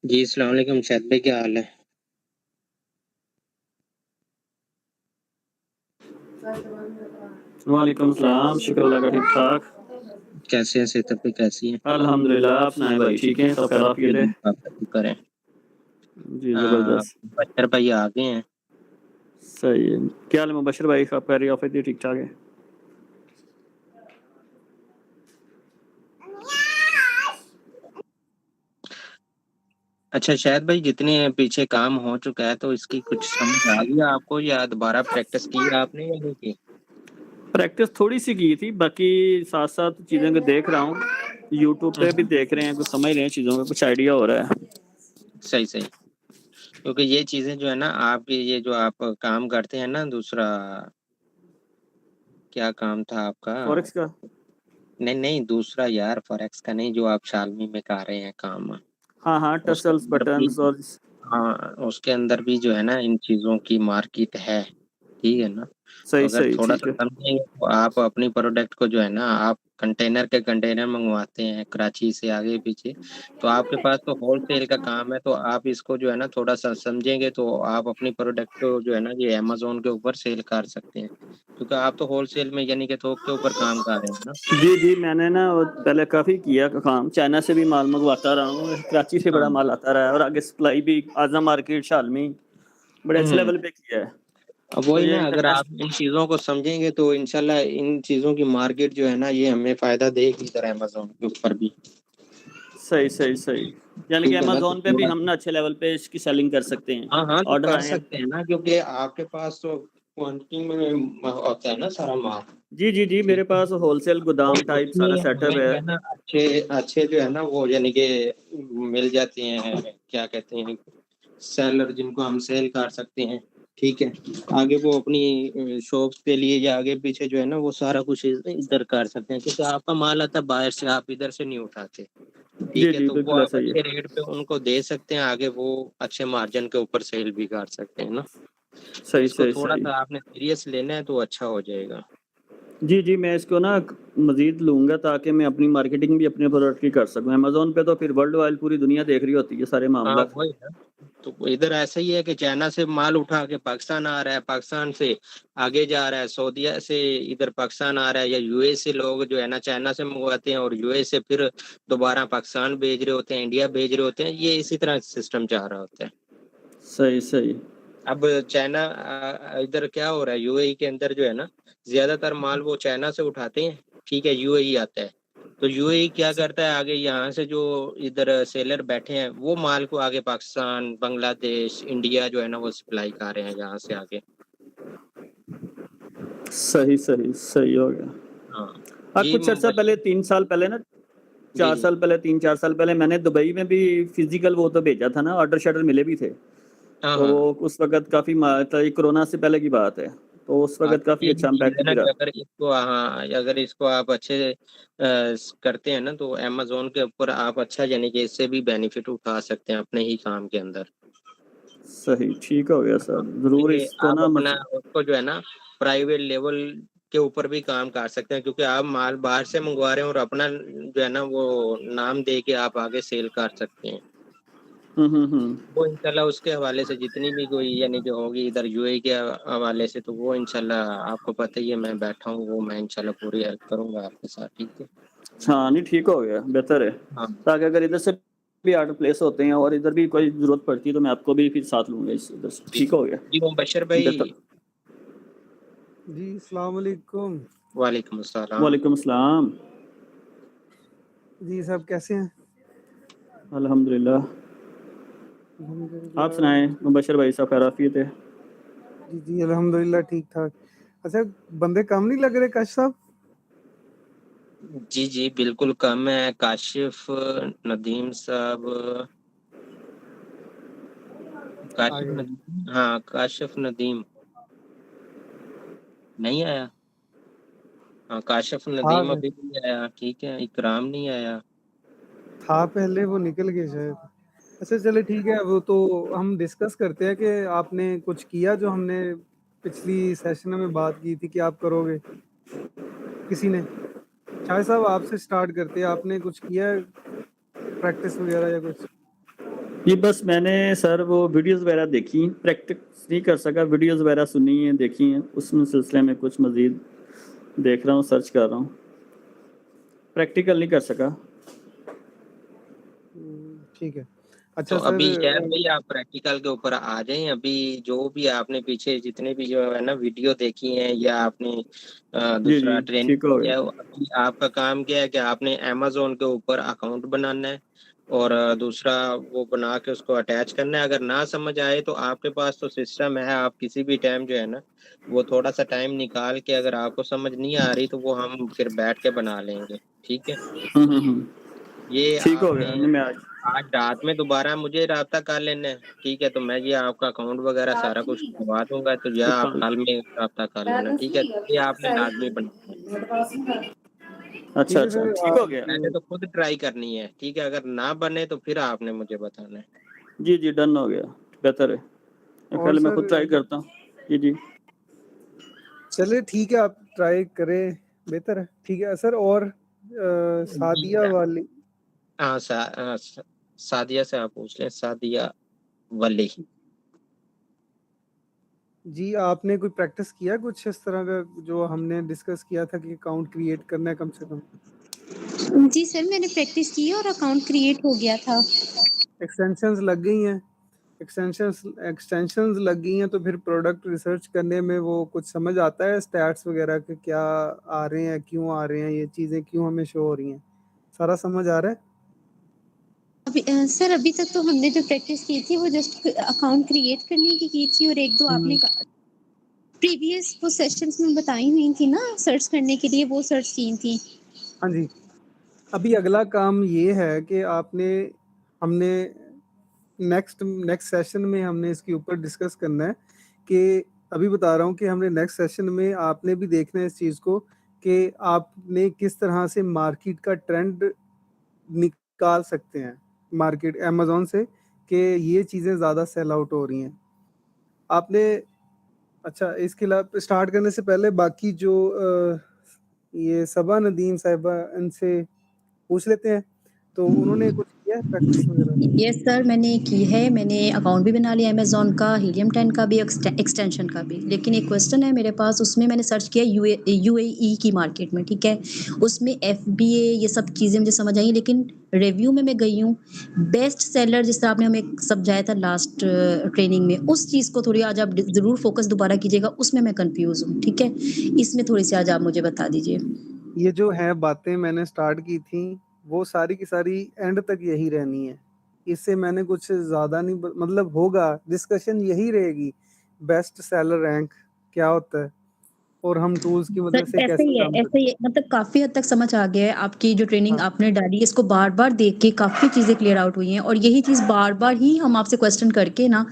जी, अस्सलाम वालेकुम शाहिद भाई, क्या हाल है? वालेकुम सलाम, शुक्र अल्लाह का ठीक ठाक। कैसे हैं? सेहत पे कैसी है? अल्हम्दुलिल्लाह, आप सुनाएं भाई, ठीक है? सब खैरियत है? आप शुक्र है। जी ज़बरदस्त। बख्तर भाई आ गए हैं। सही है। क्या हाल है मुबशर भाई, सब खैरियत है? ठीक ठाक है? अच्छा शाहिद भाई, जितने पीछे काम हो चुका है तो इसकी कुछ समझ आ गई आपको या दोबारा प्रैक्टिस की है आपने या नहीं की? प्रैक्टिस थोड़ी सी की थी, बाकी साथ-साथ चीज़ों को देख रहा हूँ। यूट्यूब पे भी देख रहे हैं, कुछ समझ रहे हैं चीज़ों का, कुछ आइडिया हो रहा है। सही सही। क्योंकि ये चीजें जो है ना, आपकी ये जो आप काम करते हैं ना, दूसरा क्या काम था आपका? फॉरेक्स का? नहीं नहीं, दूसरा यार, फॉरेक्स का नहीं, जो आप शालमी में कर रहे हैं काम। हाँ, हाँ, उसके टसल्स, अंदर भी, बटन्स और हाँ, उसके अंदर भी जो है ना इन चीज़ों की मार्केट है, ठीक है ना? तो सही, अगर सही, ठीक थोड़ा-सा है। समझेंगे तो आप अपनी प्रोडक्ट को जो है ना, आप कंटेनर के कंटेनर मंगवाते हैं कराची से आगे-पीछे, तो आपके पास तो होलसेल का काम है, तो आप इसको जो है ना थोड़ा-सा समझेंगे तो आप अपनी प्रोडक्ट को जो है ना ये अमेज़न के ऊपर सेल कर सकते हैं। क्योंकि आप तो होलसेल में यानी कि थोक के ऊपर काम कर रहे हैं ना? जी, जी, मैंने ना वो पहले काफ़ी किया काम, चाइना से भी माल मँगवाता रहा हूँ, कराची से बड़ा हाँ। माल आता रहा है और आगे सप्लाई भी आज़म मार्केट, शालमी, बड़े अच्छे हुँ। लेवल पे किया है। अब तो वही ये ना, अगर आप इंटरनेशनल इन चीज़ों को समझेंगे तो इंशाल्लाह इन चीज़ों की मार्केट जो है ना ये हमें फ़ायदा देगी इधर अमेज़न के ऊपर भी। सही, सही, सही। यानी कि ठीक है ना? तो अमेज़न पे भी थोड़ा, हम ना अच्छे लेवल पे इसकी सेलिंग कर सकते हैं। हाँ, हाँ, तो ऑर्डर कर आएँ। सकते हैं ना, क्योंकि आपके पास तो क्वांटिटी में होता है ना सारा माल। जी, जी, जी, ठीक मेरे है। पास होलसेल गोदाम और टाइप उसमें सारा हमें सेटअप जो है। है ना अच्छे अच्छे जो है ना वो यानी कि मिल जाती हैं, क्या कहते हैं, सेलर जिनको हम सेल कर सकते हैं, ठीक है? आगे वो अपनी शॉप्स के लिए या आगे-पीछे जो है ना वो सारा कुछ इधर कर सकते हैं, क्योंकि आपका माल आता है बाहर से, आप इधर से नहीं उठाते, जी, ठीक है? जी, तो वो बिल्कुल आप ऐसा ही है। अच्छे रेट पे उनको दे सकते हैं, आगे वो अच्छे मार्जिन के ऊपर सेल भी कर सकते हैं ना? तो सही, इसको सही, सही। थोड़ा-सा आपने सीरियस लेना है तो अच्छा हो जाएगा। जी, जी, मैं इसको ना मज़ीद लूँगा ताकि मैं अपनी मार्केटिंग भी अपने प्रोडक्ट की कर सकूँ। अमेज़न पे तो फिर वर्ल्ड वाइड पूरी दुनिया देख रही होती है सारे हाँ, मामलात। वही ना। तो इधर ऐसा ही है कि चाइना से माल उठा के पाकिस्तान आ रहा है, पाकिस्तान से आगे जा रहा है, सऊदीया से इधर पाकिस्तान आ रहा है, या यूएई से लोग जो है ना चाइना से मंगवाते हैं और यूएई से फिर दोबारा पाकिस्तान भेज रहे होते हैं, इंडिया भेज रहे होते हैं, ये इसी तरह सिस्टम जा रहा होता है। सही, सही। अब चाइना इधर क्या हो रहा है, यूएई के अंदर जो है ना, ज़्यादातर माल वो चाइना से उठाते हैं, ठीक है, यूएई आता है। तो यूएई क्या करता है, आगे यहाँ से जो इधर सेलर बैठे हैं, वो माल को आगे पाकिस्तान, बांग्लादेश, इंडिया जो है ना, वो सप्लाई कर रहे हैं यहाँ से आगे। सही, सही, सही हो गया। हाँ। जी, कुछ अर्सा पहले बशर 3 साल पहले ना, जी, 4 जी। साल पहले, 3-4 साल पहले मैंने दुबई में भी फिज़िकल वो तो भेजा था ना, ऑर्डर-शॉर्डर मिले भी थे। हाँ, तो वो हाँ। उस वक़्त काफ़ी तो ये कोरोना से पहले की बात है। तो उस हाँ, वक़्त तो काफ़ी ये भी अच्छा चीज़ इम्पैक्ट है ना गिरा। कि अगर इसको, हाँ, अगर इसको आप अच्छे से करते हैं ना तो अमेज़न के ऊपर आप अच्छा यानी कि इससे भी बेनिफिट उठा सकते हैं अपने ही काम के अंदर। सही, ठीक हो गया हाँ, सर। ज़रूर ये इसको आप ना अपना उसको जो है ना प्राइवेट लेवल के ऊपर भी काम कर सकते हैं, क्योंकि आप माल बाहर से मंगवा रहे हैं और अपना जो है ना वो नाम दे के आप आगे सेल कर सकते हैं। हुँ, हुँ, हुँ। वो इंशाल्लाह उसके हवाले से जितनी भी कोई यानी कि होगी इधर यूएई के हवाले से, तो वो इंशाल्लाह आपको पता ही है, मैं बैठा हूँ, वो मैं इंशाल्लाह पूरी हेल्प करूँगा आपके साथ, ठीक है? हाँ, नहीं ठीक हो गया, बेहतर है। हाँ। ताकि अगर इधर से भी ऑर्डर प्लेस होते हैं और इधर भी कोई ज़रूरत पड़ती है तो मैं आपको भी फिर साथ लूँगा इस इधर से। जी। ठीक हो गया, जी, मुबशर भाई। बेहतर। जी, अस्सलाम वालेकुम। वालेकुम अस्सलाम। वालेकुम सलाम। जी, सब कैसे हैं? अल्हम्दुलिल्लाह। आप अल्हम्दुलिल्लाह सुनाएँ, ठीक। मुबशर भाई साहब खैर-आफ़ियत है? जी, जी, अल्हम्दुलिल्लाह ठीक-ठाक। अच्छा, बंदे कम नहीं लग रहे काश साहब? जी, जी, बिल्कुल कम है, काशिफ़, नदीम साहब, आ काशिफ़ गए। नदीम, हाँ, काशिफ़ नदीम नहीं आया? हाँ, काशिफ़ था नदीम ग अभी नहीं आया, ठीक है, इकराम नहीं आया। था पहले, वो निकल गए शायद। अच्छा चलिए ठीक है, वो तो हम डिस्कस करते हैं कि आपने कुछ किया जो हमने पिछली सेशन में बात की थी कि आप करोगे, किसी ने? शाहिद साहब आपसे स्टार्ट करते हैं, आपने कुछ किया है प्रैक्टिस वगैरह या कुछ? जी बस मैंने सर वो वीडियोस वगैरह देखी, प्रैक्टिस नहीं कर सका, वीडियोस वगैरह सुनी है, देखी हैं, उसमें सिलसिले में कुछ मजीद देख रहा हूँ, सर्च कर रहा हूँ, प्रैक्टिकल नहीं कर सका। ठीक है। तो अच्छा सर अभी शहर में ही आप प्रैक्टिकल के ऊपर आ जाएं। अभी जो भी आपने पीछे जितने भी जो है ना वीडियो देखी हैं या आपने जी दूसरा जी ट्रेनिंग ठीक हो किया गया। है, अभी आपका काम क्या है कि आपने अमेजोन के ऊपर अकाउंट बनाना है और दूसरा वो बना के उसको अटैच करना है। अगर ना समझ आए तो आपके पास तो सिस्टम है, आप किसी भी टाइम जो है ना वो थोड़ा सा टाइम निकाल के अगर आपको समझ नहीं आ रही तो वो हम फिर बैठ के बना लेंगे। ठीक है, हम्म। ये ठीक हो आपने गया, नहीं मैं आज। आज रात में दोबारा मुझे राब्ता कर लेना है। ठीक है, तो मैं ये आपका अकाउंट वगैरह सारा कुछ करवा दूंगा, तो या आप कल में राब्ता कर लेना। ठीक है, ये आपने लाजमी बनाना है। अच्छा ठीक है अच्छा सर ठीक हो गया। पहले तो खुद ट्राई करनी है। ठीक है, अगर ना बने तो फिर आपने मुझे बताना है। जी जी डन हो गया, बेहतर है, और पहले मैं खुद सर ट्राई करता हूँ। जी जी चलिए ठीक है, आप ट्राई करें, बेहतर है। ठीक है सर। और जी सादिया वाली, हाँ, सादिया से आप पूछ लें, सादिया वली। जी आपने कोई प्रैक्टिस किया कुछ इस तरह का जो हमने डिस्कस किया था कि अकाउंट क्रिएट करना है कम से कम? जी सर, मैंने प्रैक्टिस की और अकाउंट क्रिएट हो गया था। एक्सटेंशंस लग गई हैं, एक्सटेंशंस एक्सटेंशंस लग गई हैं, तो फिर प्रोडक्ट रिसर्च करने में वो कुछ समझ आता है, स्टैट्स वगैरह के क्या आ रहे हैं, क्यों आ रहे हैं, ये चीज़ें क्यों हमें शो हो रही हैं, सारा समझ आ रहा है? सर अभी तक तो हमने जो प्रैक्टिस की थी वो जस्ट अकाउंट क्रिएट करने की थी और 1-2 आपने हम्म, प्रीवियस वो सेशंस में बताई हुई थी ना सर्च करने के लिए, वो सर्च की थी। हाँ जी। अभी अगला काम ये है कि आपने हमने नेक्स्ट नेक्स्ट सेशन में हमने इसके ऊपर डिस्कस करना है कि अभी बता रहा हूँ कि हमने नेक्स्ट सेशन में आपने भी देखना है इस चीज़ को कि आपने किस तरह से मार्केट का ट्रेंड निकाल सकते हैं मार्केट अमेज़न से कि ये चीज़ें ज़्यादा सेल आउट हो रही हैं। आपने अच्छा इसके अलावा स्टार्ट करने से पहले बाकी जो ये सबा नदीम साहिबा इनसे पूछ लेते हैं, तो उन्होंने कुछ किया है प्रैक्टिस वगैरह? यस सर, मैंने की है, मैंने अकाउंट भी बना लिया अमेज़न का, हीलियम 10 का भी, एक्सटेंशन का भी। लेकिन एक क्वेश्चन है मेरे पास, उसमें मैंने सर्च किया यूएई की मार्केट में, ठीक है? उसमें एफबीए ये सब चीज़ें मुझे समझ आई, लेकिन रिव्यू में मैं गई हूँ, बेस्ट सेलर जिस तरह आपने हमें समझाया था लास्ट ट्रेनिंग में, उस चीज़ को थोड़ी आज आप ज़रूर फोकस दोबारा कीजिएगा, उसमें मैं कन्फ्यूज़ हूँ, ठीक है? इसमें थोड़ी-सी आज आप मुझे बता दीजिए। ये जो है बातें मैंने स्टार्ट की थी, वो सारी की सारी एंड तक यही रहनी है। इससे मैंने कुछ ज़्यादा नहीं मतलब होगा, डिस्कशन यही रहेगी, बेस्ट सेलर रैंक क्या होता है और हम टूल्स की सर मदद से ऐसे कैसे ही है, काम ऐसे करते ही है, मतलब काफ़ी हद तक समझ आ गया है, आपकी जो ट्रेनिंग हैं। आपने डाली है, इसको बार-बार देख के काफ़ी चीज़ें क्लियर आउट हुई हैं और यही चीज़ बार-बार ही हम आपसे क्वेश्चन करके ना,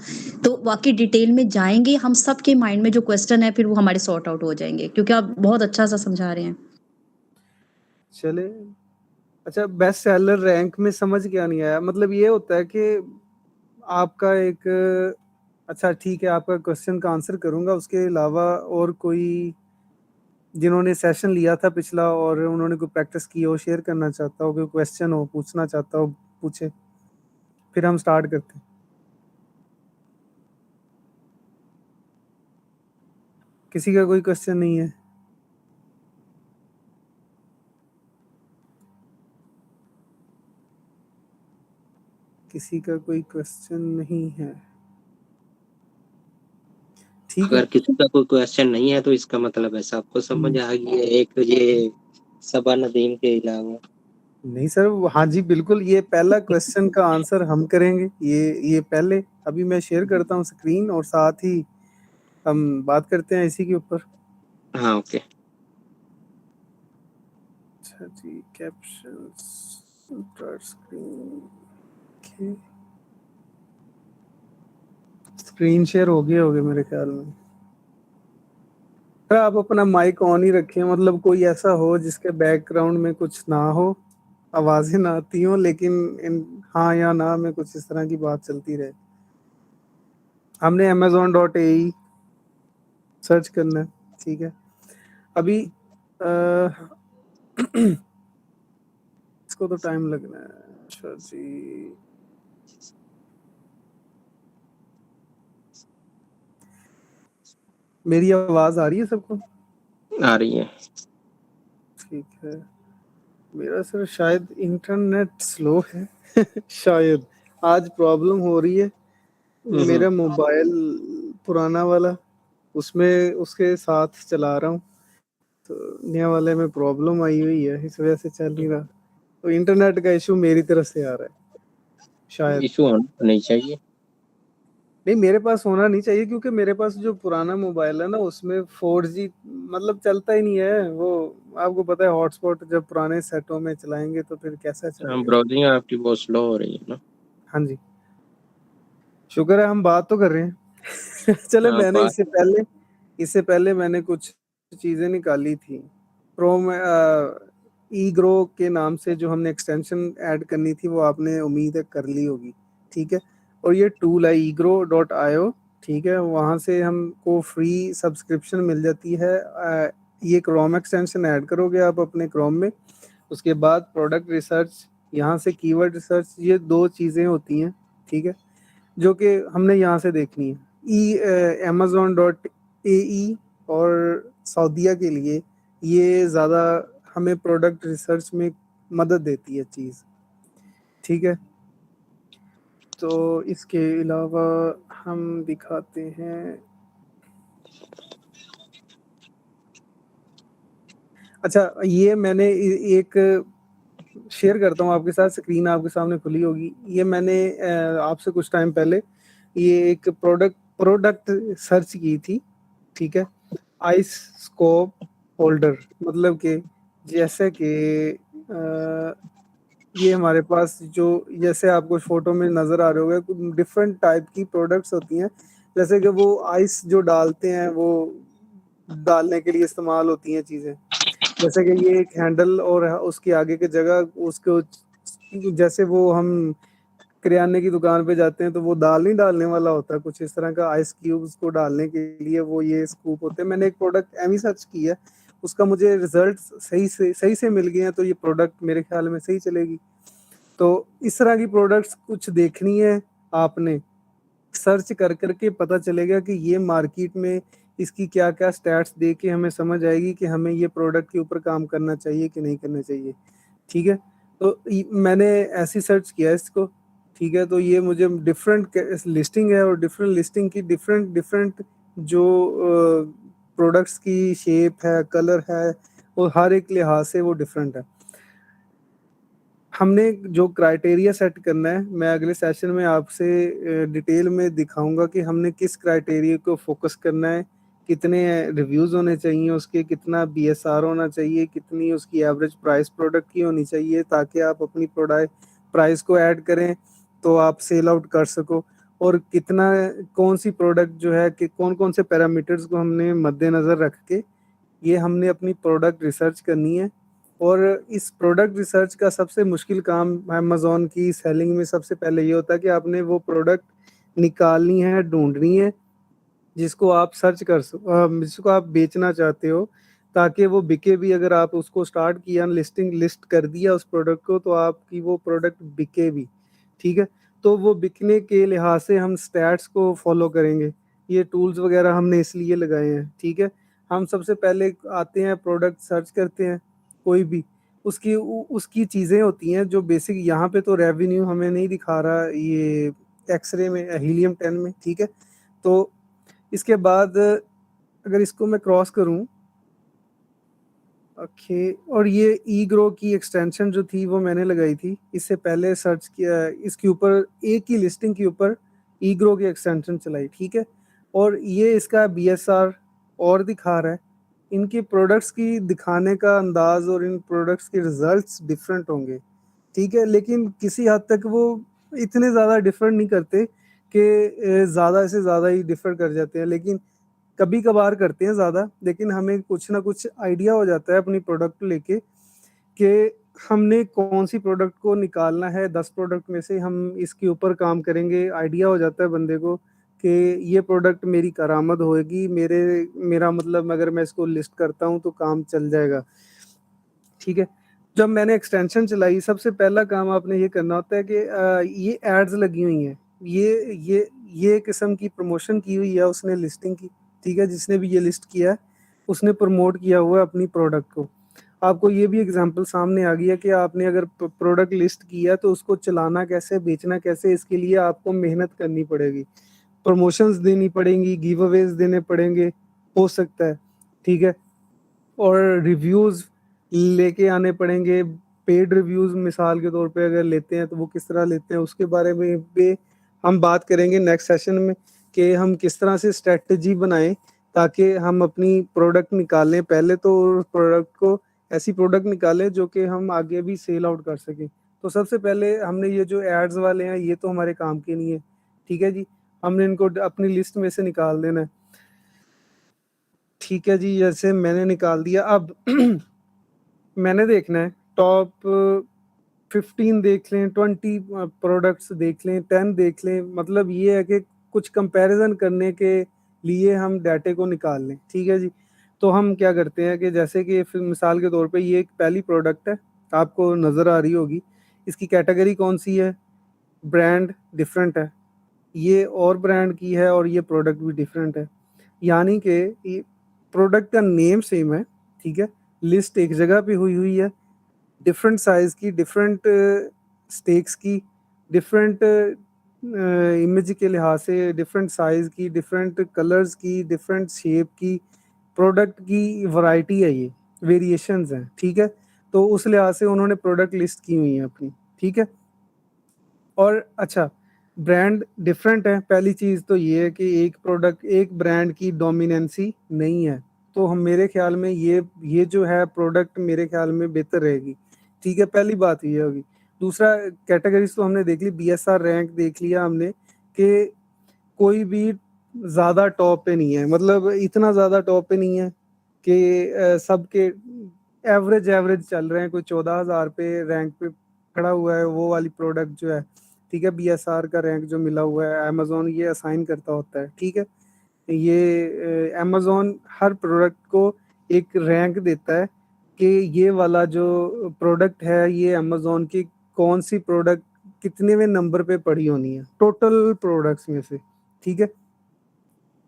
तो वाक़ई डिटेल में जाएँगे, हम सबके माइंड में जो क्वेश्चन है फिर वो हमारे सॉर्ट आउट हो जाएँगे, क्योंकि आप बहुत अच्छा-सा समझा रहे हैं। चले अच्छा, बेस्ट सेलर रैंक में समझ क्या नहीं आया? मतलब ये होता है कि आपका एक अच्छा ठीक है, आपका क्वेश्चन का आंसर करूँगा, उसके अलावा और कोई जिन्होंने सेशन लिया था पिछला और उन्होंने कोई प्रैक्टिस की हो, शेयर करना चाहता हो, कोई क्वेश्चन हो, पूछना चाहता हो, पूछे, फिर हम स्टार्ट करते हैं। किसी का कोई क्वेश्चन नहीं है? किसी का कोई क्वेश्चन नहीं है? ठीक है। अगर किसी का कोई क्वेश्चन नहीं है तो इसका मतलब है सबको समझ आ गई है, एक ये सबा नदीम के अलावा। नहीं सर, हाँ जी, बिल्कुल, ये पहला क्वेश्चन का आंसर हम करेंगे, ये पहले। अभी मैं शेयर करता हूँ स्क्रीन और साथ ही हम बात करते हैं इसी के ऊपर। हाँ, ओके। अच्छा जी, captions, screen, okay. Screen share हो गए मेरे ख्याल में। सर आप अपना माइक ऑन ही रखें, मतलब कोई ऐसा हो जिसके बैकग्राउंड में कुछ ना हो, आवाजें ना आती हो, लेकिन इन हाँ या ना में कुछ इस तरह की बात चलती रहे। हमने amazon.ai सर्च करना है, ठीक है? अभी इसको तो टाइम लगना है। अच्छा जी, मेरी आवाज़ आ रही है सबको? आ रही है। ठीक है। मेरा सर शायद इंटरनेट स्लो है शायद आज प्रॉब्लम हो रही है। मेरा मोबाइल पुराना वाला उसमें उसके साथ चला रहा हूँ, तो नया वाले में प्रॉब्लम आई हुई है, इस वजह से चल नहीं रहा। तो इंटरनेट का इशू मेरी तरफ से आ रहा है शायद। इशू होना नहीं चाहिए। नहीं, मेरे पास होना नहीं चाहिए क्योंकि मेरे पास जो पुराना मोबाइल है ना उसमें 4G मतलब चलता ही नहीं है। वो आपको पता है हॉटस्पॉट जब पुराने सेटों में चलाएंगे तो फिर कैसा चलेगा। ब्राउजिंग आपकी बहुत स्लो हो रही है ना। हाँ जी, शुक्र है हम बात तो कर रहे हैं चले हाँ, मैंने बात इससे पहले मैंने कुछ चीज़ें निकाली थी क्रोम ई ग्रो के नाम से। जो हमने एक्सटेंशन ऐड करनी थी वो आपने उम्मीद है कर ली होगी, ठीक है। और ये टूल है egro.io, ठीक है। वहाँ से हमको फ्री सब्सक्रिप्शन मिल जाती है। ये क्रोम एक्सटेंशन ऐड करोगे आप अपने क्रोम में, उसके बाद प्रोडक्ट रिसर्च, यहाँ से कीवर्ड रिसर्च, ये 2 चीज़ें होती हैं, ठीक है, जो कि हमने यहाँ से देखनी है। amazon.ae और सऊदीया के लिए ये ज़्यादा हमें प्रोडक्ट रिसर्च में मदद देती है चीज़, ठीक है। तो इसके अलावा हम दिखाते हैं। अच्छा, ये मैंने एक शेयर करता हूँ आपके साथ, स्क्रीन आपके सामने खुली होगी। ये मैंने आपसे कुछ टाइम पहले ये एक प्रोडक्ट सर्च की थी, ठीक है। आइस स्कोप होल्डर, मतलब कि जैसे कि ये हमारे पास जो जैसे आपको फोटो में नज़र आ रहे होंगे डिफरेंट टाइप की प्रोडक्ट्स होती हैं। जैसे कि वो आइस जो डालते हैं वो डालने के लिए इस्तेमाल होती हैं चीज़ें। जैसे कि ये एक हैंडल और उसके आगे की जगह उसको, जैसे वो हम किराने की दुकान पे जाते हैं तो वो दाल नहीं डालने वाला होता, कुछ इस तरह का आइस क्यूब्स को डालने के लिए वो ये स्कूप होते हैं। मैंने एक प्रोडक्ट एम ही सर्च की है, उसका मुझे रिजल्ट सही से मिल गए हैं, तो ये प्रोडक्ट मेरे ख्याल में सही चलेगी। तो इस तरह की प्रोडक्ट्स कुछ देखनी है आपने, सर्च कर करके पता चलेगा कि ये मार्केट में इसकी क्या क्या स्टैट्स दे के हमें समझ आएगी कि हमें ये प्रोडक्ट के ऊपर काम करना चाहिए कि नहीं करना चाहिए, ठीक है। तो मैंने ऐसी सर्च किया इसको, ठीक है। तो ये मुझे डिफरेंट लिस्टिंग है और डिफरेंट लिस्टिंग की डिफरेंट डिफरेंट जो प्रोडक्ट्स की शेप है, कलर है, वो हर एक लिहाज से वो डिफरेंट है। हमने जो क्राइटेरिया सेट करना है, मैं अगले सेशन में आपसे डिटेल में दिखाऊंगा कि हमने किस क्राइटेरिया को फोकस करना है, कितने रिव्यूज़ होने चाहिए उसके, कितना बीएसआर होना चाहिए, कितनी उसकी एवरेज प्राइस प्रोडक्ट की होनी चाहिए, ताकि आप अपनी प्राइस को ऐड करें तो आप सेल आउट कर सको। और कितना कौन सी प्रोडक्ट जो है कि कौन कौन से पैरामीटर्स को हमने मद्देनज़र रख के ये हमने अपनी प्रोडक्ट रिसर्च करनी है। और इस प्रोडक्ट रिसर्च का सबसे मुश्किल काम अमेज़न की सेलिंग में सबसे पहले ये होता है कि आपने वो प्रोडक्ट निकालनी है, ढूँढनी है, जिसको आप जिसको आप बेचना चाहते हो, ताकि वो बिके भी। अगर आप उसको स्टार्ट किया, लिस्ट कर दिया उस प्रोडक्ट को, तो आपकी वो प्रोडक्ट बिके भी, ठीक है। तो वो बिकने के लिहाज से हम स्टैट्स को फॉलो करेंगे। ये टूल्स वगैरह हमने इसलिए लगाए हैं, ठीक है। हम सबसे पहले आते हैं, प्रोडक्ट सर्च करते हैं कोई भी, उसकी चीज़ें होती हैं जो बेसिक। यहाँ पे तो रेवेन्यू हमें नहीं दिखा रहा ये एक्सरे में, हीलियम 10 में, ठीक है। तो इसके बाद अगर इसको मैं क्रॉस करूं, ओके। और ये ई ग्रो की एक्सटेंशन जो थी वो मैंने लगाई थी, इससे पहले सर्च किया इसके ऊपर, एक ही लिस्टिंग के ऊपर ई ग्रो की एक्सटेंशन चलाई, ठीक है। और ये इसका बीएसआर और दिखा रहा है। इनके प्रोडक्ट्स की दिखाने का अंदाज और इन प्रोडक्ट्स के रिजल्ट्स डिफरेंट होंगे, ठीक है। लेकिन किसी हद तक वो इतने ज़्यादा डिफरेंट नहीं करते कि ज़्यादा से ज़्यादा ही डिफर कर जाते हैं, लेकिन कभी कभार करते हैं ज़्यादा। लेकिन हमें कुछ ना कुछ आइडिया हो जाता है अपनी प्रोडक्ट को लेके कि हमने कौन सी प्रोडक्ट को निकालना है। 10 प्रोडक्ट में से हम इसके ऊपर काम करेंगे, आइडिया हो जाता है बंदे को कि ये प्रोडक्ट मेरी करामद होएगी, मेरा मतलब अगर मैं इसको लिस्ट करता हूँ तो काम चल जाएगा, ठीक है। जब मैंने एक्सटेंशन चलाई, सबसे पहला काम आपने ये करना होता है कि ये एड्स लगी हुई हैं, ये किस्म की प्रमोशन की हुई है उसने लिस्टिंग की, ठीक है, जिसने भी ये लिस्ट किया है उसने प्रमोट किया हुआ है अपनी प्रोडक्ट को। आपको ये भी एग्जांपल सामने आ गया कि आपने अगर प्रोडक्ट लिस्ट किया तो उसको चलाना कैसे, बेचना कैसे, इसके लिए आपको मेहनत करनी पड़ेगी, प्रमोशंस देनी पड़ेंगी, गिव अवेज देने पड़ेंगे, हो सकता है, ठीक है, और रिव्यूज़ लेके आने पड़ेंगे। पेड रिव्यूज़ मिसाल के तौर पे अगर लेते हैं तो वो किस तरह लेते हैं उसके बारे में भी हम बात करेंगे नेक्स्ट सेशन में, कि हम किस तरह से स्ट्रेटजी बनाएं ताकि हम अपनी प्रोडक्ट निकालें। पहले तो प्रोडक्ट को ऐसी प्रोडक्ट निकालें जो कि हम आगे भी सेल आउट कर सकें। तो सबसे पहले हमने ये जो एड्स वाले हैं ये तो हमारे काम के नहीं है, ठीक है जी, हमने इनको अपनी लिस्ट में से निकाल देना है। ठीक है जी, जैसे मैंने निकाल दिया, अब मैंने देखना है टॉप 15 देख लें, 20 प्रोडक्ट्स देख लें, 10 देख लें, मतलब ये है कि कुछ कंपैरिजन करने के लिए हम डाटे को निकाल लें, ठीक है जी। तो हम क्या करते हैं कि जैसे कि फिर मिसाल के तौर पे ये एक पहली प्रोडक्ट है, आपको नज़र आ रही होगी, इसकी कैटेगरी कौन सी है, ब्रांड डिफरेंट है, ये और ब्रांड की है और ये प्रोडक्ट भी डिफरेंट है, यानी कि प्रोडक्ट का नेम सेम है, ठीक है, लिस्ट एक जगह पे हुई हुई है, डिफरेंट साइज़ की, डिफरेंट स्टेक्स की, डिफरेंट इमेज के लिहाज से, डिफरेंट साइज़ की, डिफरेंट कलर्स की, डिफरेंट शेप की, प्रोडक्ट की वैरायटी है, ये वेरिएशंस हैं, ठीक है। तो उस लिहाज से उन्होंने प्रोडक्ट लिस्ट की हुई है अपनी, ठीक है। और अच्छा, ब्रांड डिफरेंट है, पहली चीज़ तो ये है कि एक प्रोडक्ट एक ब्रांड की डोमिनेंसी नहीं है, तो हम मेरे ख्याल में ये जो है प्रोडक्ट मेरे ख्याल में बेहतर रहेगी, ठीक है, पहली बात ये होगी। दूसरा, कैटेगरीज तो हमने देख ली, बीएसआर रैंक देख लिया हमने कि कोई भी ज़्यादा टॉप पे नहीं है, मतलब इतना ज़्यादा टॉप पे नहीं है कि सबके एवरेज एवरेज चल रहे हैं, कोई 14,000 पे रैंक पे खड़ा हुआ है वो वाली प्रोडक्ट जो है, ठीक है, बीएसआर का रैंक जो मिला हुआ है, अमेज़न ये असाइन करता होता है, ठीक है। ये अमेज़न हर प्रोडक्ट को एक रैंक देता है कि ये वाला जो प्रोडक्ट है ये अमेज़न की कौन सी प्रोडक्ट कितनेवें नंबर पे पड़ी होनी है टोटल प्रोडक्ट्स में से, ठीक है।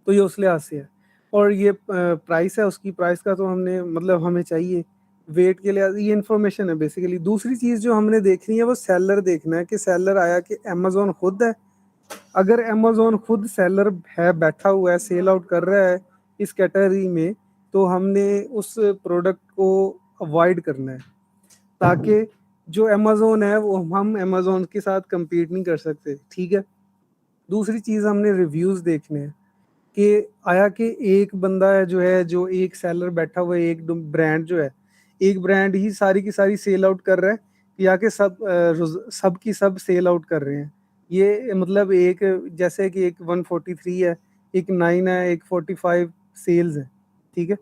तो ये उस लिहाज से है, और ये प्राइस है, उसकी प्राइस का तो हमने मतलब हमें चाहिए वेट के लिहाज, ये इन्फॉर्मेशन है बेसिकली। दूसरी चीज़ जो हमने देखनी है वो सेलर देखना है कि सेलर आया कि अमेज़न खुद है, अगर अमेज़न खुद सेलर है, बैठा हुआ है, सेल आउट कर रहा है इस कैटेगरी में, तो हमने उस प्रोडक्ट को अवॉइड करना है, ताकि जो अमेज़न है वो हम अमेज़न के साथ compete नहीं कर सकते, ठीक है। दूसरी चीज़ हमने रिव्यूज़ देखने हैं कि आया कि एक बंदा है जो है, जो एक सेलर बैठा हुआ है, एक ब्रांड जो है, एक ब्रांड ही सारी की सारी सेल आउट कर रहा है, या कि सब की सब सेल आउट कर रहे हैं। ये मतलब एक जैसे कि एक 143 है, एक 9 है, एक 45 सेल्स है, ठीक है,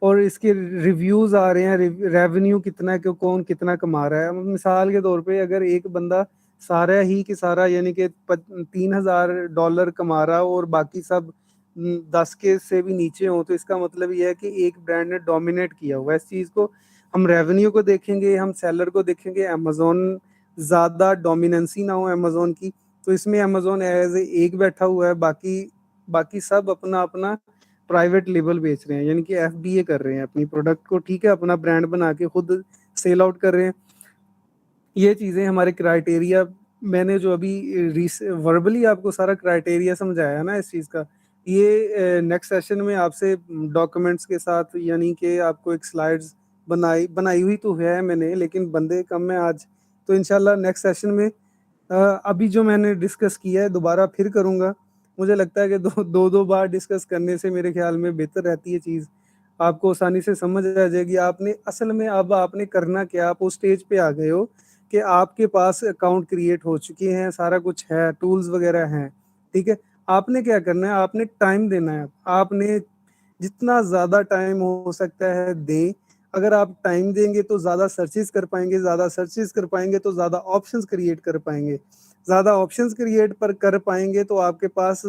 और इसके रिव्यूज़ आ रहे हैं, रेवेन्यू कितना है कि कौन कितना कमा रहा है। मिसाल के तौर पे अगर एक बंदा सारा ही कि सारा यानी कि $3,000 कमा रहा हो और बाकी सब 10 के से भी नीचे हो, तो इसका मतलब ये है कि एक ब्रांड ने डोमिनेट किया हुआ है इस चीज़ को। हम रेवेन्यू को देखेंगे, हम सेलर को देखेंगे, अमेज़न ज़्यादा डोमिनेंसी ना हो अमेज़न की, तो इसमें अमेज़न एज़ एक बैठा हुआ है, बाकी बाकी सब अपना-अपना प्राइवेट लेबल बेच रहे हैं, यानी कि एफबीए कर रहे हैं अपनी प्रोडक्ट को, ठीक है, अपना ब्रांड बना के खुद सेल आउट कर रहे हैं। ये चीज़ें हमारे क्राइटेरिया, मैंने जो अभी वर्बली आपको सारा क्राइटेरिया समझाया ना इस चीज़ का, ये नेक्स्ट सेशन में आपसे डॉक्यूमेंट्स के साथ, यानी कि आपको एक स्लाइड्स बनाई बनाई हुई तो है मैंने, लेकिन बंदे कम हैं आज, तो इंशाल्लाह नेक्स्ट सेशन में अभी जो मैंने डिस्कस किया है दोबारा फिर करूँगा। मुझे लगता है कि दो बार डिस्कस करने से मेरे ख्याल में बेहतर रहती है चीज़, आपको आसानी से समझ आ जाएगी। आपने असल में अब आपने करना क्या, आप उस स्टेज पे आ गए हो कि आपके पास अकाउंट क्रिएट हो चुके हैं, सारा कुछ है, टूल्स वगैरह हैं, ठीक है। आपने क्या करना है, आपने टाइम देना है, आपने जितना ज़्यादा टाइम हो सकता है दें। अगर आप टाइम देंगे तो ज़्यादा सर्चेज़ कर पाएँगे, ज़्यादा सर्चेज़ कर पाएँगे तो ज़्यादा ऑप्शंस क्रिएट कर पाएँगे। ज़्यादा ऑप्शंस क्रिएट पर कर पाएँगे तो आपके पास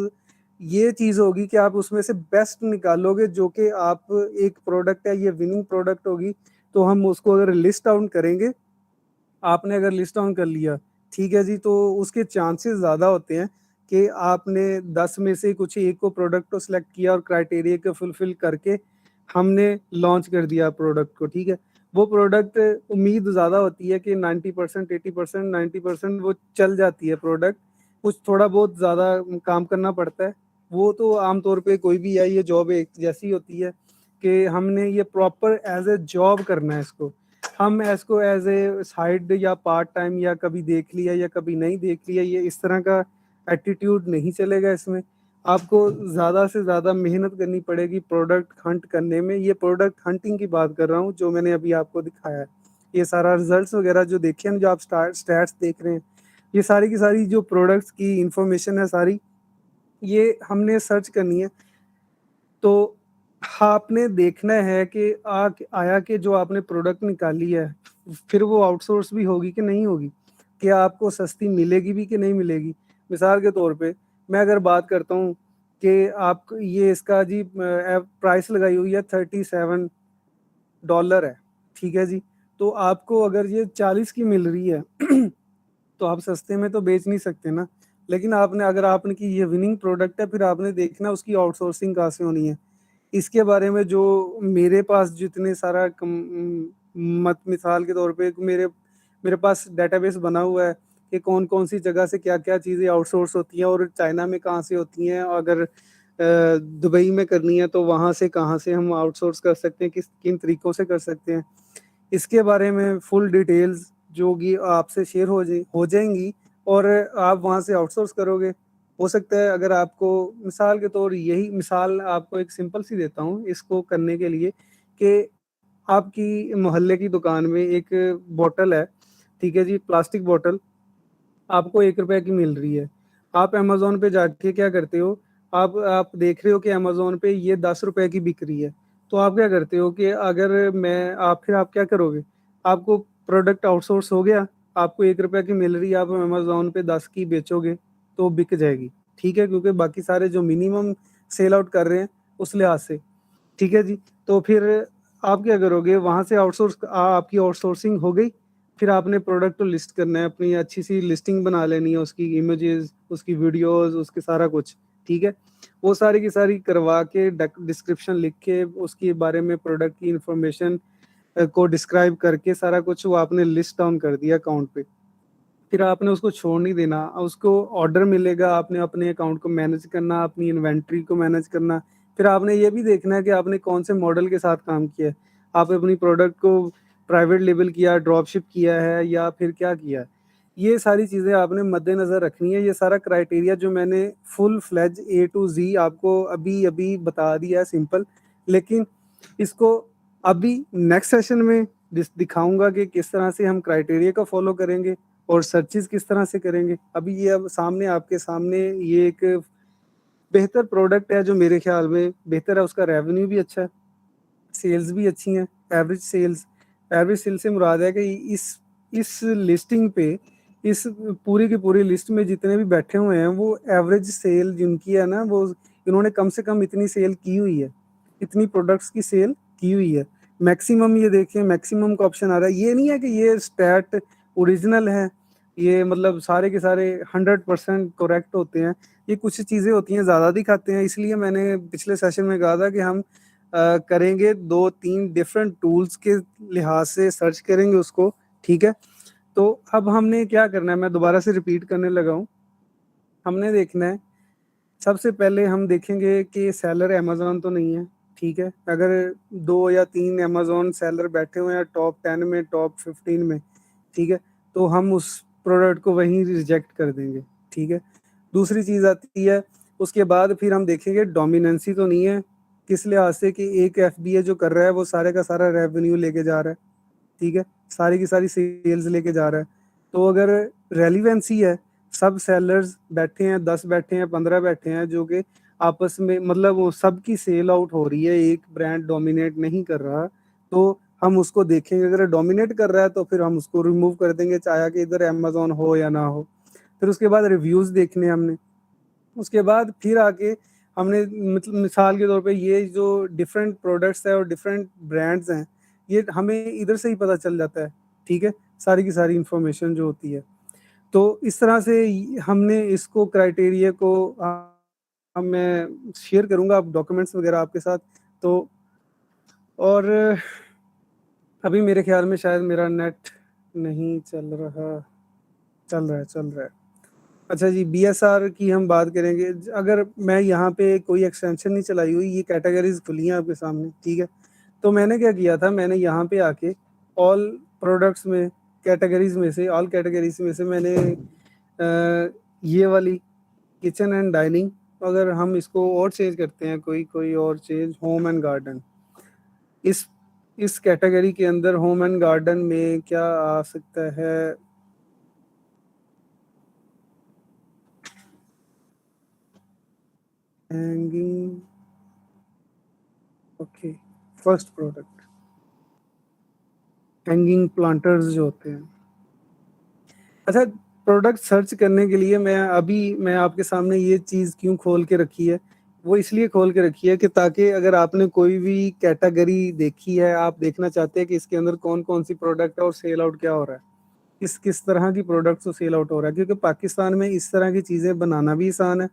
ये चीज़ होगी कि आप उसमें से बेस्ट निकालोगे, जो कि आप एक प्रोडक्ट है, ये विनिंग प्रोडक्ट होगी। तो हम उसको अगर लिस्ट डाउन करेंगे, आपने अगर लिस्ट डाउन कर लिया, ठीक है जी, तो उसके चांसेस ज़्यादा होते हैं कि आपने 10 में से कुछ एक को प्रोडक्ट को सिलेक्ट किया और क्राइटेरिया को फुलफिल करके हमने लॉन्च कर दिया प्रोडक्ट को, ठीक है। वो प्रोडक्ट उम्मीद ज़्यादा होती है कि 90%, 80%, 90% वो चल जाती है प्रोडक्ट, कुछ थोड़ा बहुत ज़्यादा काम करना पड़ता है। वो तो आम तौर पे कोई भी है, ये जॉब एक जैसी होती है कि हमने ये प्रॉपर एज ए जॉब करना है इसको। हम इसको एज ए साइड या पार्ट टाइम या कभी देख लिया या कभी नहीं देख लिया, ये इस तरह का एटीट्यूड नहीं चलेगा इसमें। आपको ज़्यादा से ज़्यादा मेहनत करनी पड़ेगी प्रोडक्ट हंट करने में। ये प्रोडक्ट हंटिंग की बात कर रहा हूँ जो मैंने अभी आपको दिखाया है। ये सारा रिजल्ट्स वगैरह जो देखे हैं, जो आप स्टैट्स देख रहे हैं, ये सारी की सारी जो प्रोडक्ट्स की इंफॉर्मेशन है सारी, ये हमने सर्च करनी है। तो आपने देखना है कि आया कि जो आपने प्रोडक्ट निकाली है, फिर वो आउटसोर्स भी होगी कि नहीं होगी, क्या आपको सस्ती मिलेगी भी कि नहीं मिलेगी। मिसाल के तौर पे मैं अगर बात करता हूँ कि आप ये इसका जी प्राइस लगाई हुई है $37 है, ठीक है जी। तो आपको अगर ये 40 की मिल रही है तो आप सस्ते में तो बेच नहीं सकते ना। लेकिन आपने अगर आपने की ये विनिंग प्रोडक्ट है, फिर आपने देखना उसकी आउटसोर्सिंग कहाँ से होनी है। इसके बारे में जो मेरे पास जितने सारा मत मिसाल के तौर पे मेरे मेरे पास डेटाबेस बना हुआ है कि कौन कौन सी जगह से क्या क्या चीज़ें आउटसोर्स होती हैं और चाइना में कहाँ से होती हैं। अगर दुबई में करनी है तो वहाँ से कहाँ से हम आउटसोर्स कर सकते हैं, किस किन तरीक़ों से कर सकते हैं। इसके बारे में फुल डिटेल्स जो कि आपसे शेयर हो जाएँगी और आप वहाँ से आउटसोर्स करोगे। हो सकता है अगर आपको मिसाल के तौर यही मिसाल आपको एक सिंपल सी देता हूँ इसको करने के लिए कि आपकी मोहल्ले की दुकान में एक बॉटल है, ठीक है जी, प्लास्टिक बॉटल आपको ₹1 की मिल रही है। आप अमेज़न पे जाके क्या करते हो, आप देख रहे हो कि अमेज़न पे ये ₹10 की बिक रही है। तो आप क्या करते हो कि अगर मैं आप फिर आप क्या करोगे, आपको प्रोडक्ट आउटसोर्स हो गया, आपको ₹1 की मिल रही है, आप अमेज़न पे 10 की बेचोगे तो बिक जाएगी, ठीक है? क्योंकि बाकी सारे जो मिनिमम सेल आउट कर रहे हैं उस लिहाज से, ठीक है जी। तो फिर आप क्या करोगे, वहाँ से आपकी आउटसोर्सिंग हो गई। फिर आपने प्रोडक्ट को लिस्ट करना है, अपनी अच्छी सी लिस्टिंग बना लेनी है, उसकी इमेजेस, उसकी वीडियोज़, उसके सारा कुछ, ठीक है? वो सारी की सारी करवा के डिस्क्रिप्शन लिख के उसके बारे में प्रोडक्ट की इन्फॉर्मेशन को डिस्क्राइब करके सारा कुछ वो आपने लिस्ट डाउन कर दिया अकाउंट पे। फिर आपने उसको छोड़ नहीं देना, उसको ऑर्डर मिलेगा, आपने अपने अकाउंट को मैनेज करना, अपनी इन्वेंटरी को मैनेज करना। फिर आपने ये भी देखना है कि आपने कौन से मॉडल के साथ काम किया है। आप अपनी प्रोडक्ट को प्राइवेट लेबल किया, ड्रॉप शिप किया है या फिर क्या किया है। ये सारी चीज़ें आपने मद्देनज़र रखनी है। ये सारा क्राइटेरिया जो मैंने फुल फ्लेज ए टू ज़ी आपको अभी-अभी बता दिया है सिंपल, लेकिन इसको अभी नेक्स्ट सेशन में दिखाऊँगा कि किस तरह से हम क्राइटेरिया को फ़ॉलो करेंगे और सर्चेज़ किस तरह से करेंगे। अभी ये अब सामने आपके सामने ये एक बेहतर प्रोडक्ट है जो मेरे ख़्याल में बेहतर है, उसका रेवेन्यू भी अच्छा है, सेल्स भी अच्छी हैं, एवरेज सेल से मुराद है कि इस लिस्टिंग पे, इस पूरी की पूरी लिस्ट में जितने भी बैठे हुए हैं वो एवरेज सेल जिनकी है ना, वो इन्होंने कम से कम इतनी सेल की हुई है, इतनी प्रोडक्ट्स की सेल की हुई है। मैक्सिमम ये देखिए, मैक्सिमम का ऑप्शन आ रहा है। ये नहीं है कि ये स्टैट ओरिजिनल है, ये मतलब सारे के सारे 100% करेक्ट होते हैं। ये कुछ चीज़ें होती हैं ज़्यादा दिखाते हैं, इसलिए मैंने पिछले सेशन में कहा था कि हम करेंगे 2-3 डिफरेंट टूल्स के लिहाज से सर्च करेंगे उसको, ठीक है? तो अब हमने क्या करना है, मैं दोबारा से रिपीट करने लगा हूँ। हमने देखना है, सबसे पहले हम देखेंगे कि सेलर अमेज़न तो नहीं है, ठीक है? अगर 2 या 3 अमेज़न सेलर बैठे हुए हैं टॉप 10 में, टॉप 15 में, ठीक है? तो हम उस प्रोडक्ट को वहीं रिजेक्ट कर देंगे, ठीक है? दूसरी चीज़ आती है, उसके बाद फिर हम देखेंगे डोमिनेंसी तो नहीं है, किस लिहाज से कि एक एफबीए जो कर रहा है वो सारे का सारा रेवेन्यू लेके जा रहा है, ठीक है? सारी की सारी सेल्स लेके जा रहा है। तो अगर रेलेवेंसी है, सब सेलर्स बैठे हैं, 10 बैठे हैं, 15 बैठे हैं जो कि आपस में मतलब वो सबकी सेल आउट हो रही है, एक ब्रांड डोमिनेट नहीं कर रहा, तो हम उसको देखेंगे। अगर डोमिनेट कर रहा है तो फिर हम उसको रिमूव कर देंगे, चाहे कि इधर अमेज़न हो या ना हो। फिर उसके बाद रिव्यूज़ देखने हैं हमने। उसके बाद फिर आके हमने मतलब मिसाल के तौर पे ये जो डिफरेंट प्रोडक्ट्स है और डिफरेंट ब्रांड्स हैं, ये हमें इधर से ही पता चल जाता है, ठीक है? सारी की सारी इन्फॉर्मेशन जो होती है। तो इस तरह से हमने इसको क्राइटेरिया को मैं शेयर करूँगा आप डॉक्यूमेंट्स वगैरह आपके साथ। तो और अभी मेरे ख्याल में शायद मेरा नेट नहीं चल रहा है। अच्छा जी, बीएसआर की हम बात करेंगे। अगर मैं यहाँ पे कोई एक्सटेंशन नहीं चलाई हुई, ये कैटेगरीज खुली हैं आपके सामने, ठीक है। तो मैंने क्या किया था, मैंने यहाँ पे आके ऑल प्रोडक्ट्स में कैटेगरीज में से ऑल कैटेगरीज में से मैंने ये वाली किचन एंड डाइनिंग, अगर हम इसको और चेंज करते हैं, कोई और चेंज, होम एंड गार्डन, इस कैटेगरी के अंदर होम एंड गार्डन में क्या आ सकता है, hanging, okay, first product hanging planters जो होते हैं। अच्छा, प्रोडक्ट सर्च करने के लिए मैं आपके सामने ये चीज़ क्यों खोल के रखी है, वो इसलिए खोल के रखी है कि ताकि अगर आपने कोई भी कैटेगरी देखी है, आप देखना चाहते हैं कि इसके अंदर कौन कौन सी प्रोडक्ट है और सेल आउट क्या हो रहा है, किस तरह की प्रोडक्ट्स को सेल आउट हो रहा है, क्योंकि पाकिस्तान में इस तरह की चीज़ें बनाना भी आसान है,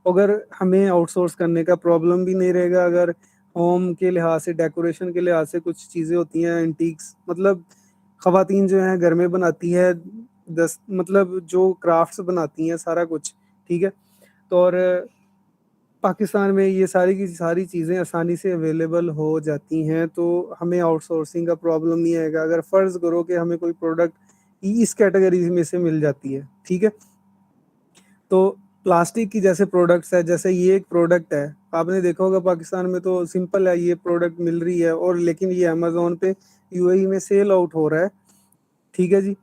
अगर हमें आउटसोर्स करने का प्रॉब्लम भी नहीं रहेगा। अगर होम के लिहाज से, डेकोरेशन के लिहाज से कुछ चीज़ें होती हैं एंटीक्स, मतलब ख़वातीन जो हैं घर में बनाती है, मतलब जो क्राफ्ट्स बनाती हैं सारा कुछ, ठीक है। तो और पाकिस्तान में ये सारी की सारी चीज़ें आसानी से अवेलेबल हो जाती हैं, तो हमें आउटसोर्सिंग का प्रॉब्लम नहीं आएगा। अगर फ़र्ज़ करो कि हमें कोई प्रोडक्ट इस कैटेगरी में से मिल जाती है, ठीक है। तो प्लास्टिक की जैसे प्रोडक्ट्स है, जैसे ये एक प्रोडक्ट है, आपने देखा होगा पाकिस्तान में तो सिंपल है, ये प्रोडक्ट मिल रही है, और लेकिन ये अमेज़न पे यूएई में सेल आउट हो रहा है, ठीक है जी।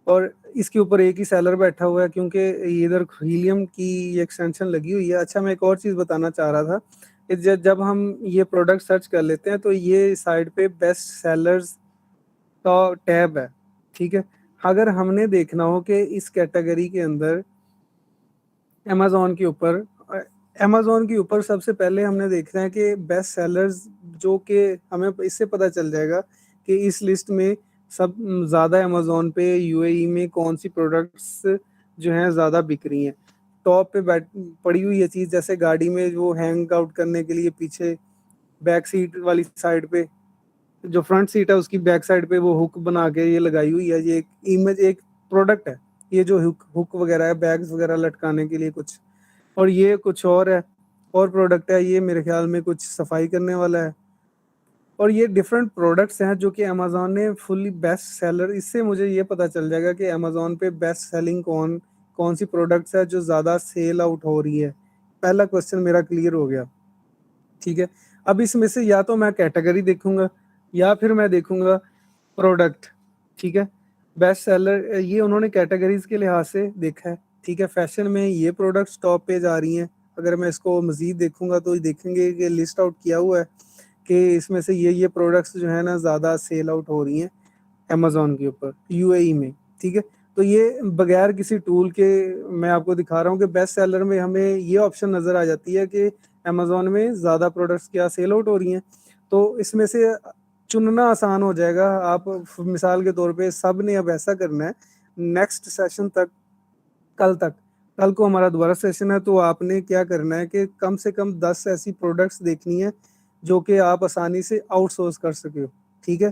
और इसके ऊपर एक ही सेलर बैठा हुआ है, क्योंकि इधर हीलियम की एक्सटेंशन लगी हुई है। अच्छा, मैं एक और चीज़ बताना चाह रहा था कि जब हम ये प्रोडक्ट सर्च कर लेते हैं, तो ये साइड पे बेस्ट सेलर्स का टैब है, ठीक है। अगर हमने देखना हो कि इस कैटेगरी के अंदर अमेज़न के ऊपर सबसे पहले हमने देखना है कि बेस्ट सेलर्स, जो कि हमें इससे पता चल जाएगा कि इस लिस्ट में सब ज़्यादा अमेज़न पे यूएई में कौन सी प्रोडक्ट्स जो हैं ज़्यादा बिक रही हैं। टॉप पे पड़ी हुई ये चीज़, जैसे गाड़ी में वो हैंग आउट करने के लिए पीछे बैक सीट वाली साइड पे, जो फ्रंट सीट है उसकी बैक साइड पे वो हुक बना के ये लगाई हुई है, ये एक इमेज, एक प्रोडक्ट है। ये जो हुक वगैरह है, बैग्स वगैरह लटकाने के लिए कुछ, और ये कुछ और है, और प्रोडक्ट है, ये मेरे ख्याल में कुछ सफाई करने वाला है। और ये डिफरेंट प्रोडक्ट्स हैं जो कि अमेज़न ने फुल्ली बेस्ट सेलर, इससे मुझे ये पता चल जाएगा कि अमेज़न पे बेस्ट सेलिंग कौन सी प्रोडक्ट्स है जो ज़्यादा सेल आउट हो रही है। पहला क्वेश्चन मेरा क्लियर हो गया, ठीक है। अब इसमें से या तो मैं कैटेगरी देखूंगा या फिर मैं देखूंगा प्रोडक्ट, ठीक है। बेस्ट सेलर ये उन्होंने कैटेगरीज के लिहाज से देखा है, ठीक है। फैशन में ये प्रोडक्ट्स टॉप पे जा रही हैं। अगर मैं इसको मज़ीद देखूंगा तो देखेंगे कि लिस्ट आउट किया हुआ है कि इसमें से ये प्रोडक्ट्स जो है ना ज़्यादा सेल आउट हो रही हैं अमेज़न के ऊपर यूएई में, ठीक है। तो ये बगैर किसी टूल के मैं आपको दिखा रहा हूँ कि बेस्ट सेलर में हमें ये ऑप्शन नज़र आ जाती है कि अमेज़न में ज़्यादा प्रोडक्ट्स क्या सेल आउट हो रही हैं। तो इसमें से चुनना आसान हो जाएगा। आप मिसाल के तौर पे सब ने अब ऐसा करना है, नेक्स्ट सेशन तक, कल को हमारा दोबारा सेशन है, तो आपने क्या करना है कि कम से कम 10 ऐसी प्रोडक्ट्स देखनी है जो कि आप आसानी से आउटसोर्स कर सको, ठीक है।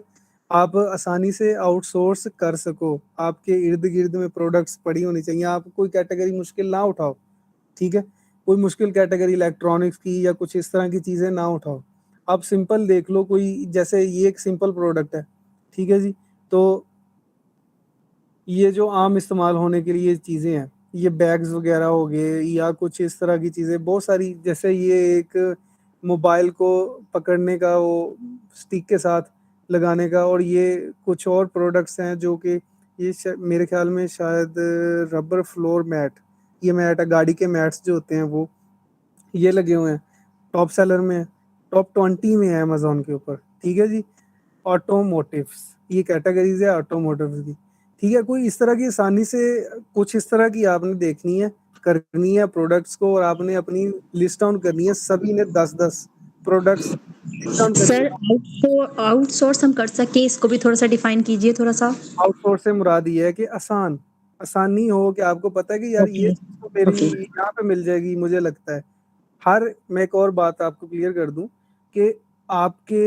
आप आसानी से आउटसोर्स कर सको, आपके इर्द गिर्द में प्रोडक्ट्स पड़ी होनी चाहिए। आप कोई कैटेगरी मुश्किल ना उठाओ, ठीक है। कोई मुश्किल कैटेगरी इलेक्ट्रॉनिक्स की या कुछ इस तरह की चीज़ें ना उठाओ। आप सिंपल देख लो, कोई जैसे ये एक सिंपल प्रोडक्ट है, ठीक है जी। तो ये जो आम इस्तेमाल होने के लिए चीज़ें हैं, ये बैग्स वगैरह हो गए या कुछ इस तरह की चीज़ें बहुत सारी, जैसे ये एक मोबाइल को पकड़ने का वो स्टिक के साथ लगाने का, और ये कुछ और प्रोडक्ट्स हैं जो कि ये मेरे ख्याल में शायद रबर फ्लोर मैट, ये मैट है, गाड़ी के मैट्स जो होते हैं वो, ये लगे हुए हैं, टॉप सेलर में है, टॉप 20 में है अमेज़न के ऊपर, ठीक है जी। ऑटोमोटिव्स, ये कैटेगरीज है ऑटोमोटिव्स की, ठीक है। कोई इस तरह की आसानी से कुछ इस तरह की आपने देखनी है, करनी है प्रोडक्ट्स को, और आपने अपनी लिस्ट डाउन करनी है। सभी ने 10-10 प्रोडक्ट्स लिस्ट डाउन करनी सर है। आउटसोर्स हम कर सके, इसको भी थोड़ा सा डिफाइन कीजिए थोड़ा सा। आउटसोर्स से मुराद ये है कि आसान, आसानी हो कि आपको पता है कि यार ये ओके, चीज़ तो मेरी ओके। यहाँ पे मिल जाएगी, मुझे लगता है। मैं एक और बात आपको क्लियर कर दूँ कि आपके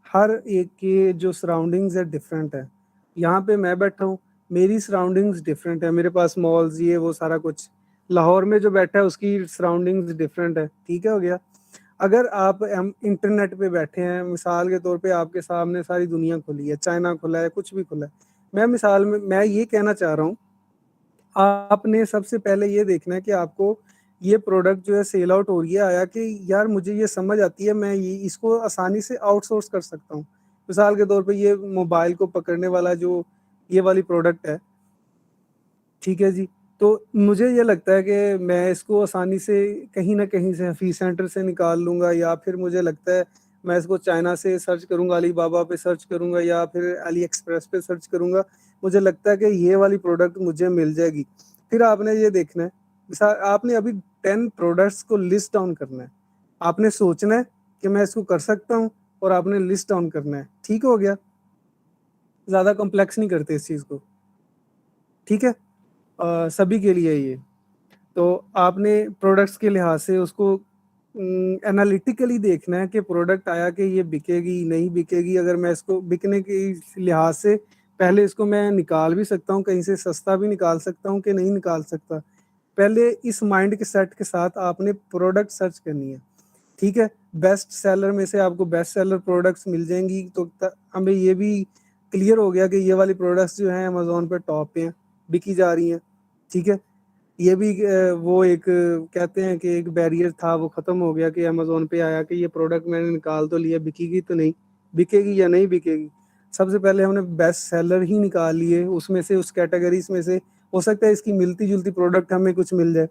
हर एक के जो सराउंडिंग्स है डिफरेंट है। यहाँ पे मैं बैठा हूँ, मेरी सराउंडिंग्स डिफरेंट है, मेरे पास मॉल्स ये वो सारा कुछ। लाहौर में जो बैठा है उसकी सराउंडिंग्स डिफरेंट है, ठीक है हो गया। अगर आप इंटरनेट पे बैठे हैं, मिसाल के तौर पे आपके सामने सारी दुनिया खुली है, चाइना खुला है, कुछ भी खुला है। मैं ये कहना चाह रहा हूँ, आपने सबसे पहले ये देखना है कि आपको ये प्रोडक्ट जो है सेल आउट हो रही है आया कि यार मुझे ये समझ आती है, मैं ये इसको आसानी से आउटसोर्स कर सकता हूँ। मिसाल के तौर पे ये मोबाइल को पकड़ने वाला जो ये वाली प्रोडक्ट है, ठीक है जी। तो मुझे ये लगता है कि मैं इसको आसानी से कहीं न कहीं से हफ़ीज़ सेंटर से निकाल लूँगा, या फिर मुझे लगता है मैं इसको चाइना से सर्च करूँगा, अलीबाबा पे सर्च करूँगा या फिर अली एक्सप्रेस पे सर्च करूँगा। मुझे लगता है कि ये वाली प्रोडक्ट मुझे मिल जाएगी। फिर आपने ये देखना है, आपने अभी 10 प्रोडक्ट्स को लिस्ट डाउन करना है। आपने सोचना है कि मैं इसको कर सकता हूँ, और आपने लिस्ट डाउन करना है। ठीक हो गया? ज़्यादा कॉम्प्लेक्स नहीं करते इस चीज़ को। ठीक है? सभी के लिए ये। तो आपने प्रोडक्ट्स के लिहाज से उसको एनालिटिकली देखना है कि प्रोडक्ट आया कि ये बिकेगी, नहीं बिकेगी। अगर मैं इसको बिकने के लिहाज से पहले इसको मैं निकाल भी सकता हूँ, कहीं से सस्ता भी निकाल सकता हूँ कि नहीं निकाल सकता। पहले इस माइंड के सेट के साथ आपने प्रोडक्ट सर्च करनी है, ठीक है? बेस्ट सेलर में से आपको बेस्ट सेलर प्रोडक्ट्स मिल जाएँगी, तो हमें ये भी क्लियर हो गया कि ये वाली प्रोडक्ट्स जो हैं अमेज़न पे टॉप पे हैं, बिकी जा रही हैं, ठीक है? ये भी वो एक कहते हैं कि एक बैरियर था, वो ख़त्म हो गया कि अमेज़न पे आया कि ये प्रोडक्ट मैंने निकाल तो लिया, बिकेगी तो नहीं, बिकेगी या नहीं बिकेगी। सबसे पहले हमने बेस्ट सेलर ही निकाल लिए, उसमें से उस कैटेगरीज़ में से हो सकता है इसकी मिलती-जुलती प्रोडक्ट हमें कुछ मिल जाए।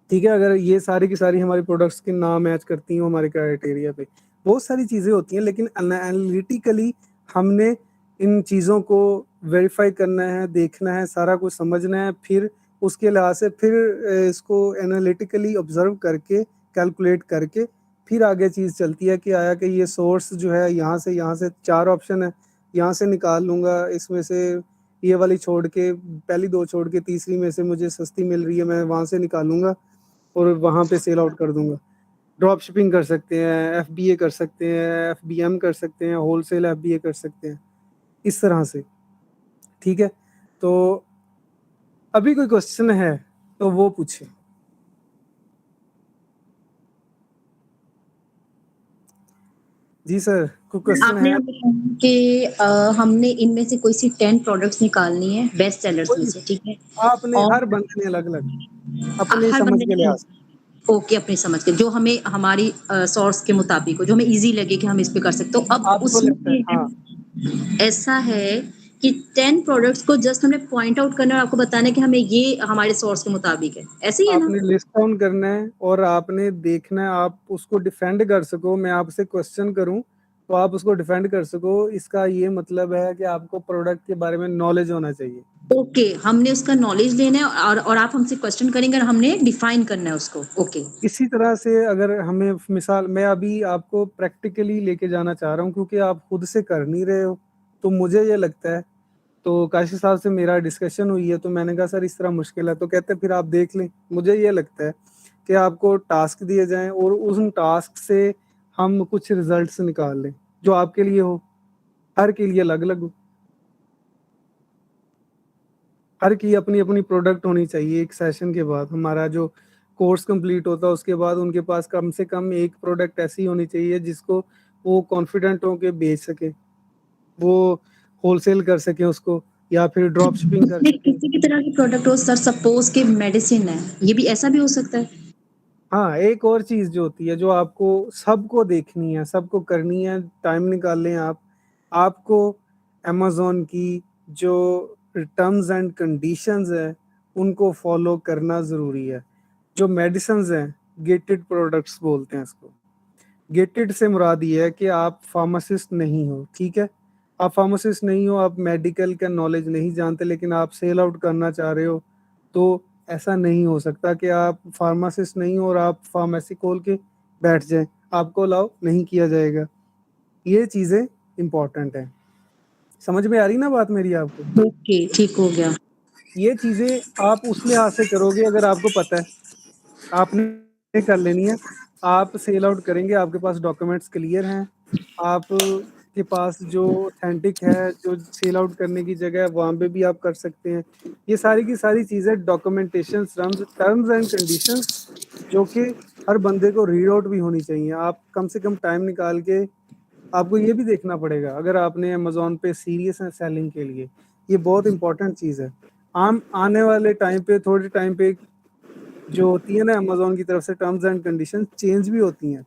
ठीक है, अगर ये सारी की सारी हमारी प्रोडक्ट्स के ना मैच करती हों हमारे क्राइटेरिया पे। बहुत सारी चीज़ें होती हैं, लेकिन एनालिटिकली हमने इन चीज़ों को वेरीफ़ाई करना है, देखना है, सारा कुछ समझना है, फिर उसके लिहाज से फिर इसको एनालिटिकली ऑब्ज़र्व करके, कैलकुलेट करके, फिर आगे चीज़ चलती है कि आया कि ये सोर्स जो है यहाँ से 4 ऑप्शन है, यहाँ से निकाल लूँगा, इसमें से ये वाली छोड़ के, पहली 2 छोड़ के तीसरी में से मुझे सस्ती मिल रही है, मैं वहाँ से निकालूँगा और वहाँ पे सेल आउट कर दूँगा। ड्रॉप शिपिंग कर सकते हैं, एफबीए कर सकते हैं, एफबीएम कर सकते हैं, होलसेल एफबीए कर सकते हैं, इस तरह से, ठीक है? तो अभी कोई क्वेश्चन है, तो वो पूछें। जी सर, कोई क्वेश्चन आपने है? हमें कहा कि हमने इनमें से कोई सी 10 प्रोडक्ट्स निकालनी है बेस्ट सेलर्स में कोई से, ठीक है? आपने और हर बंदे ने अलग-अलग, अपनी हर समझ बंदे के ने लिहाज से। ओके अपनी समझ के जो हमें हमारी सोर्स के मुताबिक हो, जो हमें ईज़ी लगे कि हम इस पे कर सकते हो। अब आपको उसमें लगता है ये हाँ, है ऐसा है कि 10 प्रोडक्ट्स को जस्ट हमने पॉइंट आउट करना है और आपको बताना है कि हमें ये हमारे सोर्स के मुताबिक है। ऐसे ही है ना? आपने लिस्ट डाउन करना है और आपने देखना है आप उसको डिफेंड कर सको। मैं आपसे क्वेश्चन करूँ, तो आप उसको डिफेंड कर सको। इसका ये मतलब है कि आपको प्रोडक्ट के बारे में नॉलेज होना चाहिए। ओके, हमने उसका नॉलेज लेना है और आप हमसे क्वेश्चन करेंगे और हमने डिफाइन करना है उसको। ओके। इसी तरह से अगर हमें मिसाल मैं अभी आपको प्रैक्टिकली लेके जाना चाह रहा हूँ, क्योंकि आप खुद से कर नहीं रहे हो, तो मुझे ये लगता है। तो काशी साहब से मेरा डिस्कशन हुई है, तो मैंने कहा सर इस तरह मुश्किल है, तो कहते हैं फिर आप देख लें। मुझे ये लगता है कि आपको टास्क दिए जाएँ और उन टास्क से हम कुछ रिजल्ट्स निकाल लें, जो आपके लिए हो, हर के लिए अलग-अलग हो। हर की अपनी-अपनी प्रोडक्ट होनी चाहिए। एक सेशन के बाद हमारा जो कोर्स कंप्लीट होता है, उसके बाद उनके पास कम से कम एक प्रोडक्ट ऐसी होनी चाहिए जिसको वो कॉन्फिडेंट हो के बेच सकें। वो होलसेल कर सकें उसको, या फिर ड्रॉप शिपिंग कर ये सकें। किसी भी तरह की प्रोडक्ट हो सर सपोज़ कि मेडिसिन है, ये भी ऐसा भी हो सकता है? हाँ, एक और चीज़ जो होती है, जो आपको सबको देखनी है, सबको करनी है, टाइम निकाल लें आप। आपको अमेज़न की जो टर्म्स एंड कंडीशंस हैं, उनको फ़ॉलो करना ज़रूरी है। जो मेडिसिन्स हैं, गेटेड प्रोडक्ट्स बोलते हैं इसको। गेटेड से मुराद ये है कि आप फार्मासिस्ट नहीं हो, ठीक है? आप फार्मासिस्ट नहीं हो, आप मेडिकल का नॉलेज नहीं जानते, लेकिन आप सेल आउट करना चाह रहे हो, तो ऐसा नहीं हो सकता कि आप फार्मासिस्ट नहीं हो और आप फार्मेसी खोल के बैठ जाएँ, आपको अलाउ नहीं किया जाएगा। ये चीज़ें इम्पोर्टेंट हैं। समझ में आ रही ना बात मेरी आपको? ओके, ठीक हो गया। ये चीज़ें आप उस लिहाज से करोगे अगर आपको पता है, आपने कर लेनी है। आप सेल आउट करेंगे, आपके पास डॉक्यूमेंट्स क्लियर हैं, आपके पास जो ऑथेंटिक है, जो सेल आउट करने की जगह है वहाँ पे भी आप कर सकते हैं। ये सारी की सारी चीज़ें डॉक्यूमेंटेशन, टर्म्स एंड कंडीशंस जो कि हर बंदे को रीड आउट भी होनी चाहिए। आप कम से कम टाइम निकाल के आपको ये भी देखना पड़ेगा, अगर आपने अमेज़न पे सीरियस हैं सेलिंग के लिए, ये बहुत इंपॉर्टेंट चीज़ है। आने वाले टाइम पे, थोड़े टाइम पे जो होती है ना अमेज़न की तरफ से टर्म्स एंड कंडीशन चेंज भी होती हैं,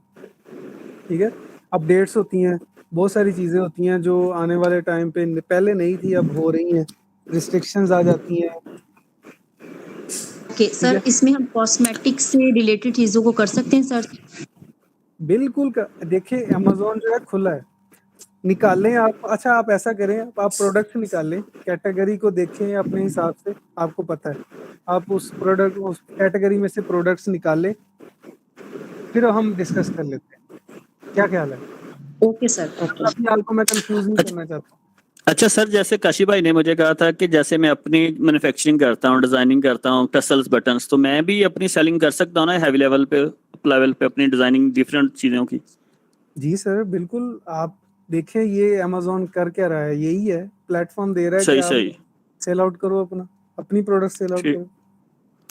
ठीक है? अपडेट्स होती हैं, बहुत सारी चीज़ें होती हैं जो आने वाले टाइम पे पहले नहीं थी, अब हो रही हैं, रिस्ट्रिक्शंस आ जाती हैं, ओके ठीक सर, है? इसमें हम कॉस्मेटिक से रिलेटेड चीज़ों को कर सकते हैं सर? बिल्कुल देखिए अमेज़न जो है खुला है, निकालें आप। अच्छा आप ऐसा करें, आप प्रोडक्ट निकालें, कैटेगरी को देखें अपने हिसाब से, आपको पता है, आप उस कैटेगरी में से प्रोडक्ट्स निकालें, फिर हम डिस्कस कर लेते हैं। क्या ख्याल है? Okay sir, okay. अभी आपको मैं कंफ्यूज नहीं करना चाहता। अच्छा सर, जैसे काशी भाई ने मुझे कहा था कि जैसे मैं अपनी मैन्युफैक्चरिंग करता हूँ, डिजाइनिंग करता हूँ, टसल्स, बटन्स, तो मैं भी अपनी सेलिंग कर सकता हूँ ना हैवी लेवल पे अपनी डिजाइनिंग डिफरेंट चीज़ों की? जी सर, बिल्कुल। आप देखिए ये अमेज़न कर क्या रहा है, यही है, प्लेटफ़ॉर्म दे रहा है कि सही आप सही। सेल आउट करो अपनी प्रोडक्ट सेल आउट ठीक करो।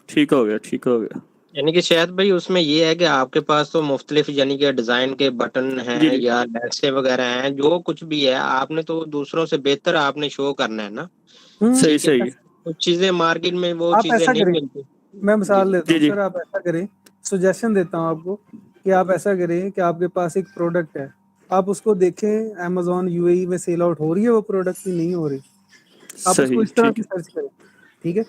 ठीक हो गया, ठीक हो गया। यानी कि शायद भाई उसमें ये है कि आपके पास तो मुख्तलिफ यानी कि डिजाइन के बटन जी हैं जी। या लैसे वगैरह हैं, जो कुछ भी है आपने तो दूसरों से बेहतर आपने शो करना है ना। सही ठीक है, सही। कुछ चीजें मार्केट में वो आप चीजें ऐसा नहीं करें, मिलती। मैं जी मिसाल देता जी हूँ जी। सर, आप ऐसा करें, सजेशन देता हूँ आपको कि आप ऐसा करें कि आपके पास एक प्रोडक्ट है, आप उसको देखें अमेज़न यूएई में सेल आउट हो रही है वो प्रोडक्ट की नहीं हो रही, आप उसको सही, इस तरह ठीक से है। सर्च करें, ठीक है?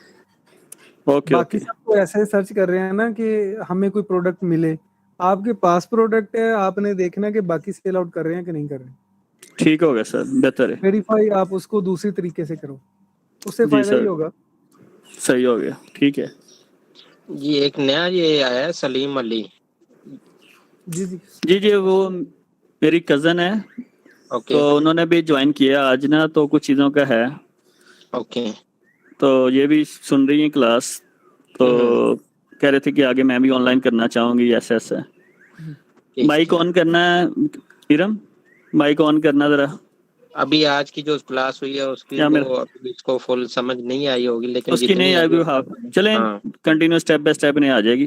ओके बाकी ओके। सब तो ऐसे सर्च कर रहे हैं ना कि हमें कोई प्रोडक्ट मिले, आपके पास प्रोडक्ट है, आपने देखना है कि बाकी सेल आउट कर रहे हैं कि नहीं कर रहे हैं। ठीक हो गया सर, बेहतर है। वेरीफाई आप उसको दूसरी तरीके से करो, उससे जी फायदा ही सर, होगा। सही हो गया, ठीक है। जी, एक नया ये आया है सलीम अली। जी जी। जी जी, वो मेरी कज़न है, ओके तो उन्होंने भी ज्वाइन किया आज ना, तो कुछ चीज़ों का है, ओके। तो ये भी सुन रही है क्लास, तो कह रहे थे कि आगे मैं भी ऑनलाइन करना चाहूँगी, ऐसे ऐसे। ठीक माइक है। ऑन करना है इरम, माइक ऑन करना ज़रा, अभी आज की जो क्लास हुई है उसकी या तो मेरा अभी इसको फुल समझ नहीं आई होगी, लेकिन उसकी जितनी नहीं आई आएगी, होगी हाँ तो चलें, हाँ। कंटिन्यू स्टेप बाय स्टेप नहीं आ जाएगी।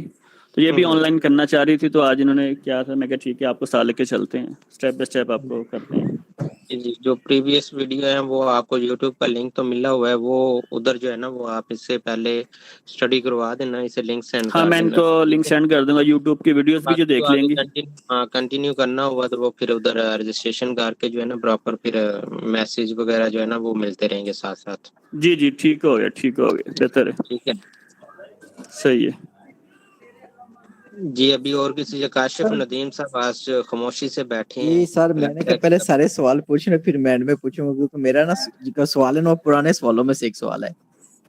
तो ये भी हम्म। ऑनलाइन करना चाह रही थी, तो आज इन्होंने क्या था, मैं कहा ठीक है आपको साथ लेके चलते हैं, स्टेप बाय स्टेप आपको करते हैं। जी, जो प्रीवियस वीडियो है वो आपको यूट्यूब का लिंक तो मिला हुआ है, वो उधर जो है ना वो आप इससे पहले स्टडी करवा देना, इसे लिंक सेंड हाँ कर मैं देना, इनको ठीक लिंक है। सेंड कर दूंगा, यूट्यूब की वीडियोस भी जो बाकी जो देख आगे लेंगी। कंटिन्यू करना होगा तो वो फिर उधर रजिस्ट्रेशन करके जो है ना प्रॉपर फिर मैसेज वगैरह जो है ना वो मिलते रहेंगे साथ साथ। जी जी, ठीक हो गया, ठीक हो गया, बेहतर है, ठीक है सही है। जी। अभी और किसी, काशिफ सर नदीम साहब आज खामोशी से बैठे जी सर, हैं, मैंने लगता कहा है कि पहले सारे सवाल पूछने फिर मैं एंड में पूछूंगा, क्योंकि मेरा ना जो सवाल है ना वो पुराने सवालों में से एक सवाल है।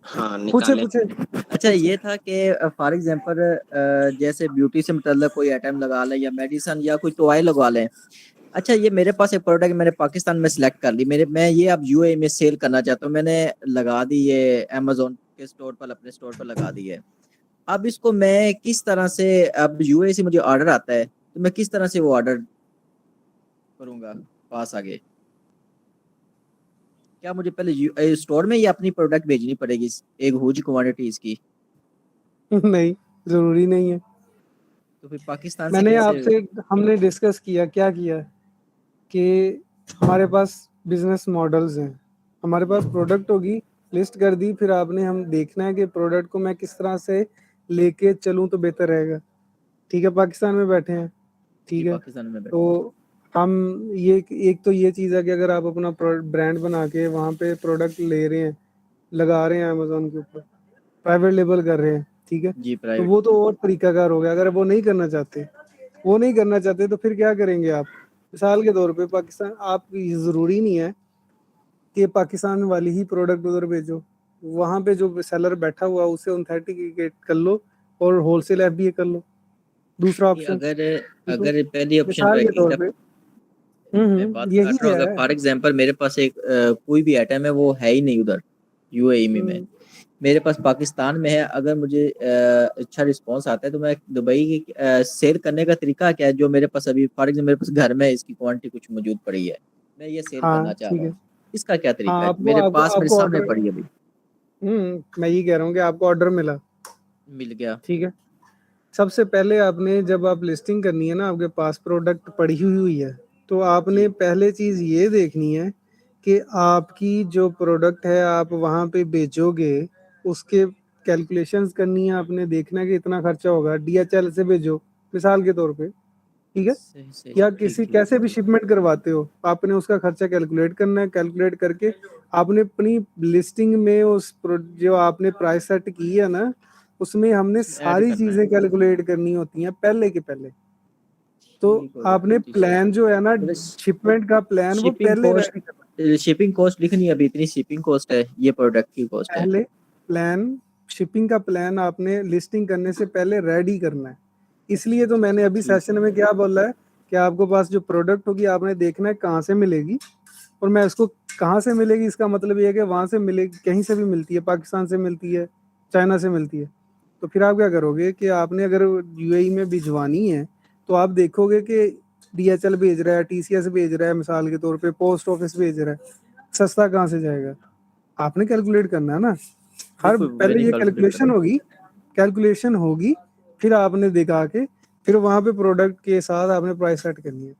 हाँ पूछे निकालें। पूछे अच्छा, पूछे। ये था कि फॉर एग्जांपल जैसे ब्यूटी से मतलब कोई आइटम लगा लें या मेडिसिन या कोई टॉय लगवा लें। अच्छा, ये मेरे पास एक प्रोडक्ट मैंने पाकिस्तान में सिलेक्ट कर ली, मैं ये अब यूएई में सेल करना चाहता हूँ, मैंने लगा दी ये अमेजोन के स्टोर पर, अपने स्टोर पर लगा दी है। अब इसको मैं किस तरह से, अब यूएई से मुझे ऑर्डर आता है तो मैं किस तरह से वो ऑर्डर करूंगा पास आगे? क्या मुझे पहले स्टोर में ही अपनी प्रोडक्ट भेजनी पड़ेगी, एक हुज क्वांटिटी इसकी? नहीं, जरूरी नहीं है। तो फिर पाकिस्तान से मैंने कैसे? आपसे, हमने डिस्कस किया, क्या किया कि हमारे पास बिजनेस मॉडल्स हैं, हमारे पास प्रोडक्ट होगी, लिस्ट कर दी, फिर आपने हम देखना है कि प्रोडक्ट को मैं किस तरह से लेके चलूं तो बेहतर रहेगा। ठीक है, पाकिस्तान में बैठे हैं, जी ठीक है, पाकिस्तान में बैठे। तो हम ये एक तो ये चीज़ है कि अगर आप अपना ब्रांड बना के वहाँ पे प्रोडक्ट ले रहे हैं, लगा रहे हैं अमेजोन के ऊपर, प्राइवेट लेबल कर रहे हैं, ठीक है, जी तो प्राइवेट। वो तो और तरीकाकार हो गया। अगर वो नहीं करना चाहते, वो नहीं करना चाहते तो फिर क्या करेंगे आप? मिसाल के तौर पे पाकिस्तान, आप ज़रूरी नहीं है कि पाकिस्तान वाली ही प्रोडक्ट उधर भेजो, वहाँ पे जो सेलर बैठा हुआ उसे ऑथेंटिकेट कर लो और होलसेल एफबीए कर लो, दूसरा कि ऑप्शन, अगर ठीक है, अगर पहली ऑप्शन मिसाल के रहेगी तौर जब, पे। मैं बात यही काट रहा हूँ, अगर है। फॉर एग्जांपल मेरे पास एक कोई भी आइटम है वो है ही नहीं उधर यूएई में, हम्म, मेरे पास पाकिस्तान में है, अगर मुझे अच्छा रिस्पांस आता है तो मैं दुबई की सेल करने का तरीका क्या है? जो मेरे पास अभी फॉर एग्जाम्पल मेरे पास घर में इसकी क्वांटिटी कुछ मौजूद पड़ी है, मैं ये सेल हाँ करना चाह ठीक रहा है। हूँ, इसका क्या तरीका हाँ है? आपको मेरे आपको पास मेरे आपको सामने ऑर्डर, पड़ी है अभी, मैं ये कह रहा हूँ कि आपको ऑर्डर मिला, मिल गया। ठीक है। सबसे पहले आपने जब आप लिस्टिंग करनी है ना, आपके पास प्रोडक्ट पड़ी हुई है, तो आपने जी पहले चीज़ ये देखनी है कि आपकी जो प्रोडक्ट है आप वहाँ पे बेचोगे, उसके कैलकुलेशंस करनी है। आपने देखना है कि इतना खर्चा होगा, डीएचएल से भेजो मिसाल के तौर पे, ठीक है, सही सही, या ठीक किसी ठीक। कैसे भी शिपमेंट करवाते हो, आपने उसका खर्चा कैलकुलेट करना है। कैलकुलेट करके आपने अपनी लिस्टिंग में जो आपने प्राइस सेट की है ना, उसमें हमने उसमें ऐड सारी करना है, चीजें कैलकुलेट करनी होती हैं पहले के पहले। तो ठीक हो गया, आपने ठीक ठीक ठीक। प्लान जो है ना, मतलब शिपमेंट का प्लान, वो शिपिंग पहले कॉस्ट, रेडी करना है। शिपिंग कॉस्ट लिखनी है अभी, इतनी शिपिंग कॉस्ट है, ये प्रोडक्ट की कॉस्ट है। पहले प्लान, शिपिंग का प्लान आपने लिस्टिंग करने से पहले रेडी करना है। इसलिए तो मैंने अभी ठीक सेशन में क्या बोला है कि आपको पास जो प्रोडक्ट होगी आपने देखना है कहाँ से मिलेगी, और मैं इसको कहाँ से मिलेगी इसका मतलब ये है कि वहां से मिलेगी, कहीं से भी मिलती है, पाकिस्तान से मिलती है, चाइना से मिलती है। तो फिर आप क्या करोगे कि आपने अगर यूएई में भिजवानी है, तो आप देखोगे कि डीएचएल भेज रहा है, टीसीएस भेज रहा है, मिसाल के तौर पे पोस्ट ऑफिस भेज रहा है, सस्ता कहाँ से जाएगा? आपने कैलकुलेट करना है ना। हर बिल्कुल, पहले मैंने ये कैलकुलेट करना कैलकुलेशन है। होगी, कैलकुलेशन होगी, फिर आपने दिखा के फिर वहां पे प्रोडक्ट के साथ आपने प्राइस सेट करनी है।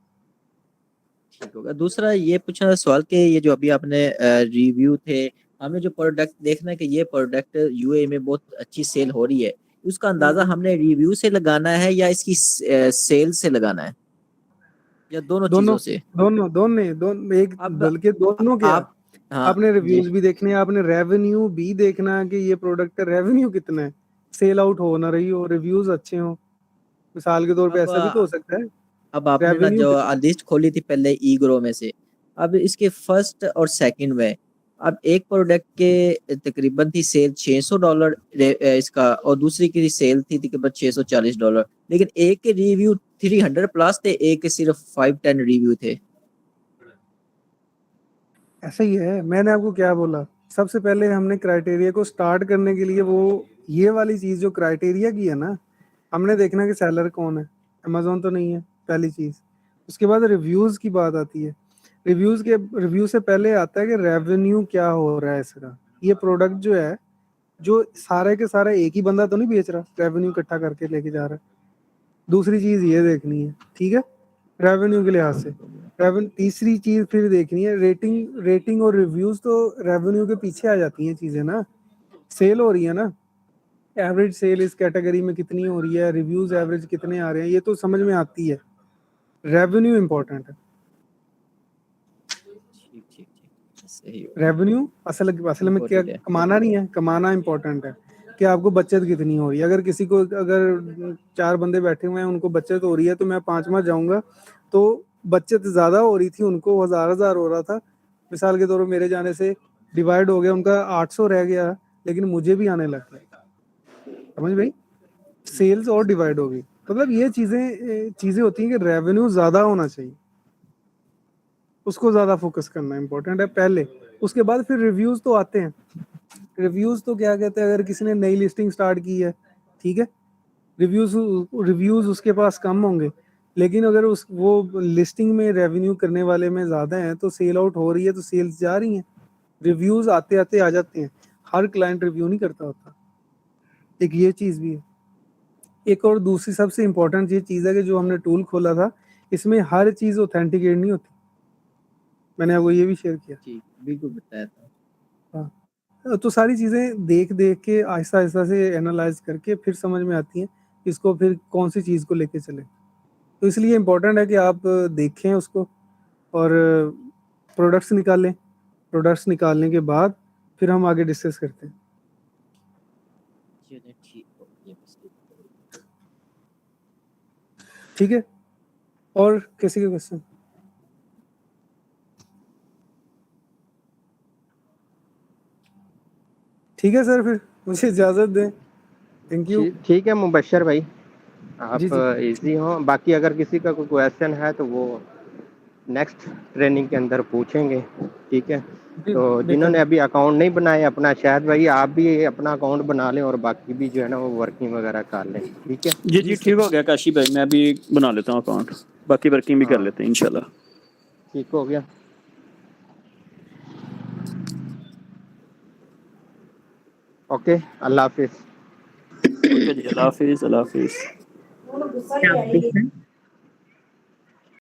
ठीक होगा। दूसरा ये पूछना सवाल कि ये जो अभी आपने रिव्यू थे, हमें जो प्रोडक्ट देखना है कि ये प्रोडक्ट यूए में बहुत अच्छी सेल हो रही है, उसका अंदाजा हम्म, हमने रिव्यू से लगाना है या इसकी सेल से लगाना है, या दोनों दोनों चीजों से? दोनों दोनों दोनों एक, अब बल्कि दोनों क्या, आप, हाँ आपने जी, रिव्यूज भी देखने हैं, आपने रेवेन्यू भी देखना है कि ये प्रोडक्ट का रेवेन्यू कितना है, सेल आउट हो ना रही हो, रिव्यूज अच्छे हो। मिसाल के तौर पे अब ऐसा भी तो हो सकता है, अब आपने ना रेवेन्यू जो कितना है। लिस्ट खोली थी पहले ई ग्रो में से, अब इसके फर्स्ट और सेकंड में, अब एक प्रोडक्ट के तकरीबन थी सेल $600 इसका, और दूसरी की सेल थी तकरीबन $640, लेकिन एक के रिव्यू 300 प्लस थे, एक के सिर्फ 510 रिव्यू थे। ऐसा ही है, मैंने आपको क्या बोला, सबसे पहले हमने क्राइटेरिया को स्टार्ट करने के लिए वो ये वाली चीज जो क्राइटेरिया की है ना, हमने देखना कि सेलर कौन है, अमेजोन तो नहीं है पहली चीज। उसके बाद रिव्यूज की बात आती है। रिव्यू से पहले आता है कि रेवेन्यू क्या हो रहा है इसका, ये प्रोडक्ट जो है, जो सारे के सारे एक ही बंदा तो नहीं बेच रहा, रेवेन्यू इकट्ठा करके लेके जा रहा है। दूसरी चीज ये देखनी है, ठीक है, रेवेन्यू के लिहाज से। रेवेन्यू, तीसरी चीज फिर देखनी है रेटिंग। रेटिंग और रिव्यूज तो रेवेन्यू के पीछे आ जाती हैं चीजें ना। सेल हो रही है ना, एवरेज सेल इस कैटेगरी में कितनी हो रही है, रिव्यूज एवरेज कितने आ रहे हैं, ये तो समझ में आती है। रेवेन्यू इंपॉर्टेंट है। ठीक ठीक ठीक, सही हो गया, रेवेन्यू असल असल में क्या, इम्पोर्टेंट है। कमाना नहीं है, कमाना इंपॉर्टेंट है कि आपको बचत कितनी हो रही है। अगर किसी को, अगर 4 बंदे बैठे हुए हैं उनको बचत हो रही है, तो मैं 5वां जाऊंगा, तो बचत ज्यादा हो रही थी उनको, हजार हजार हो रहा था, मिसाल के तौर पर मेरे जाने से डिवाइड हो गया, उनका 800 रह गया, लेकिन मुझे भी आने लग गया। समझ भाई, सेल्स और डिवाइड हो गई। मतलब ये चीजें चीजें होती हैं कि रेवेन्यू ज्यादा होना चाहिए, उसको ज्यादा फोकस करना इंपॉर्टेंट है पहले। उसके बाद फिर रिव्यूज तो आते हैं। रिव्यूज तो क्या कहते हैं, अगर किसी ने नई लिस्टिंग स्टार्ट की है, ठीक है, रिव्यूज रिव्यूज उसके पास कम होंगे, लेकिन अगर उस वो लिस्टिंग में रेवेन्यू करने वाले में ज्यादा है, तो सेल आउट हो रही है, तो सेल्स जा रही हैं, रिव्यूज आते आते आ जाते हैं। हर क्लाइंट रिव्यू नहीं करता होता, एक ये चीज भी है। एक और दूसरी सबसे इंपॉर्टेंट ये चीज है कि जो हमने टूल खोला था, इसमें हर चीज ऑथेंटिकेट नहीं होती, मैंने आपको ये भी शेयर किया। ठीक, बिल्कुल बताया था। हाँ, तो सारी चीज़ें देख देख के आहिस्ता आहिस्ता से एनालाइज करके फिर समझ में आती हैं इसको फिर कौन सी चीज़ को लेके चले। तो इसलिए इम्पोर्टेंट है कि आप देखें उसको, और प्रोडक्ट्स निकालें। प्रोडक्ट्स निकालने के बाद फिर हम आगे डिस्कस करते हैं। चलिए ठीक हो गया, बस। ठीक है, और किसी के क्वेश्चन? ठीक है सर, फिर मुझे इजाज़त दें। Thank you. ठीक है मुबशर भाई, जी आप जी। इजी हो। बाकी अगर किसी का कोई क्वेश्चन है तो वो नेक्स्ट ट्रेनिंग के अंदर पूछेंगे, ठीक है। जी, तो बेहतर जिन्होंने है। अभी अकाउंट नहीं बनाया अपना, शायद भाई आप भी अपना अकाउंट बना लें और बाकी भी जो है ना वो वर्किंग वगैरह कर लें, ठीक है। जी जी ठीक हो गया काशी भाई, मैं भी बना लेता हूँ अकाउंट, बाकी वर्किंग भी कर हाँ लेते हैं इंशाल्लाह। ठीक हो गया। ओके, अल्लाह हाफिज। ओके जी, अल्लाह हाफिज़, अल्लाह हाफिज़।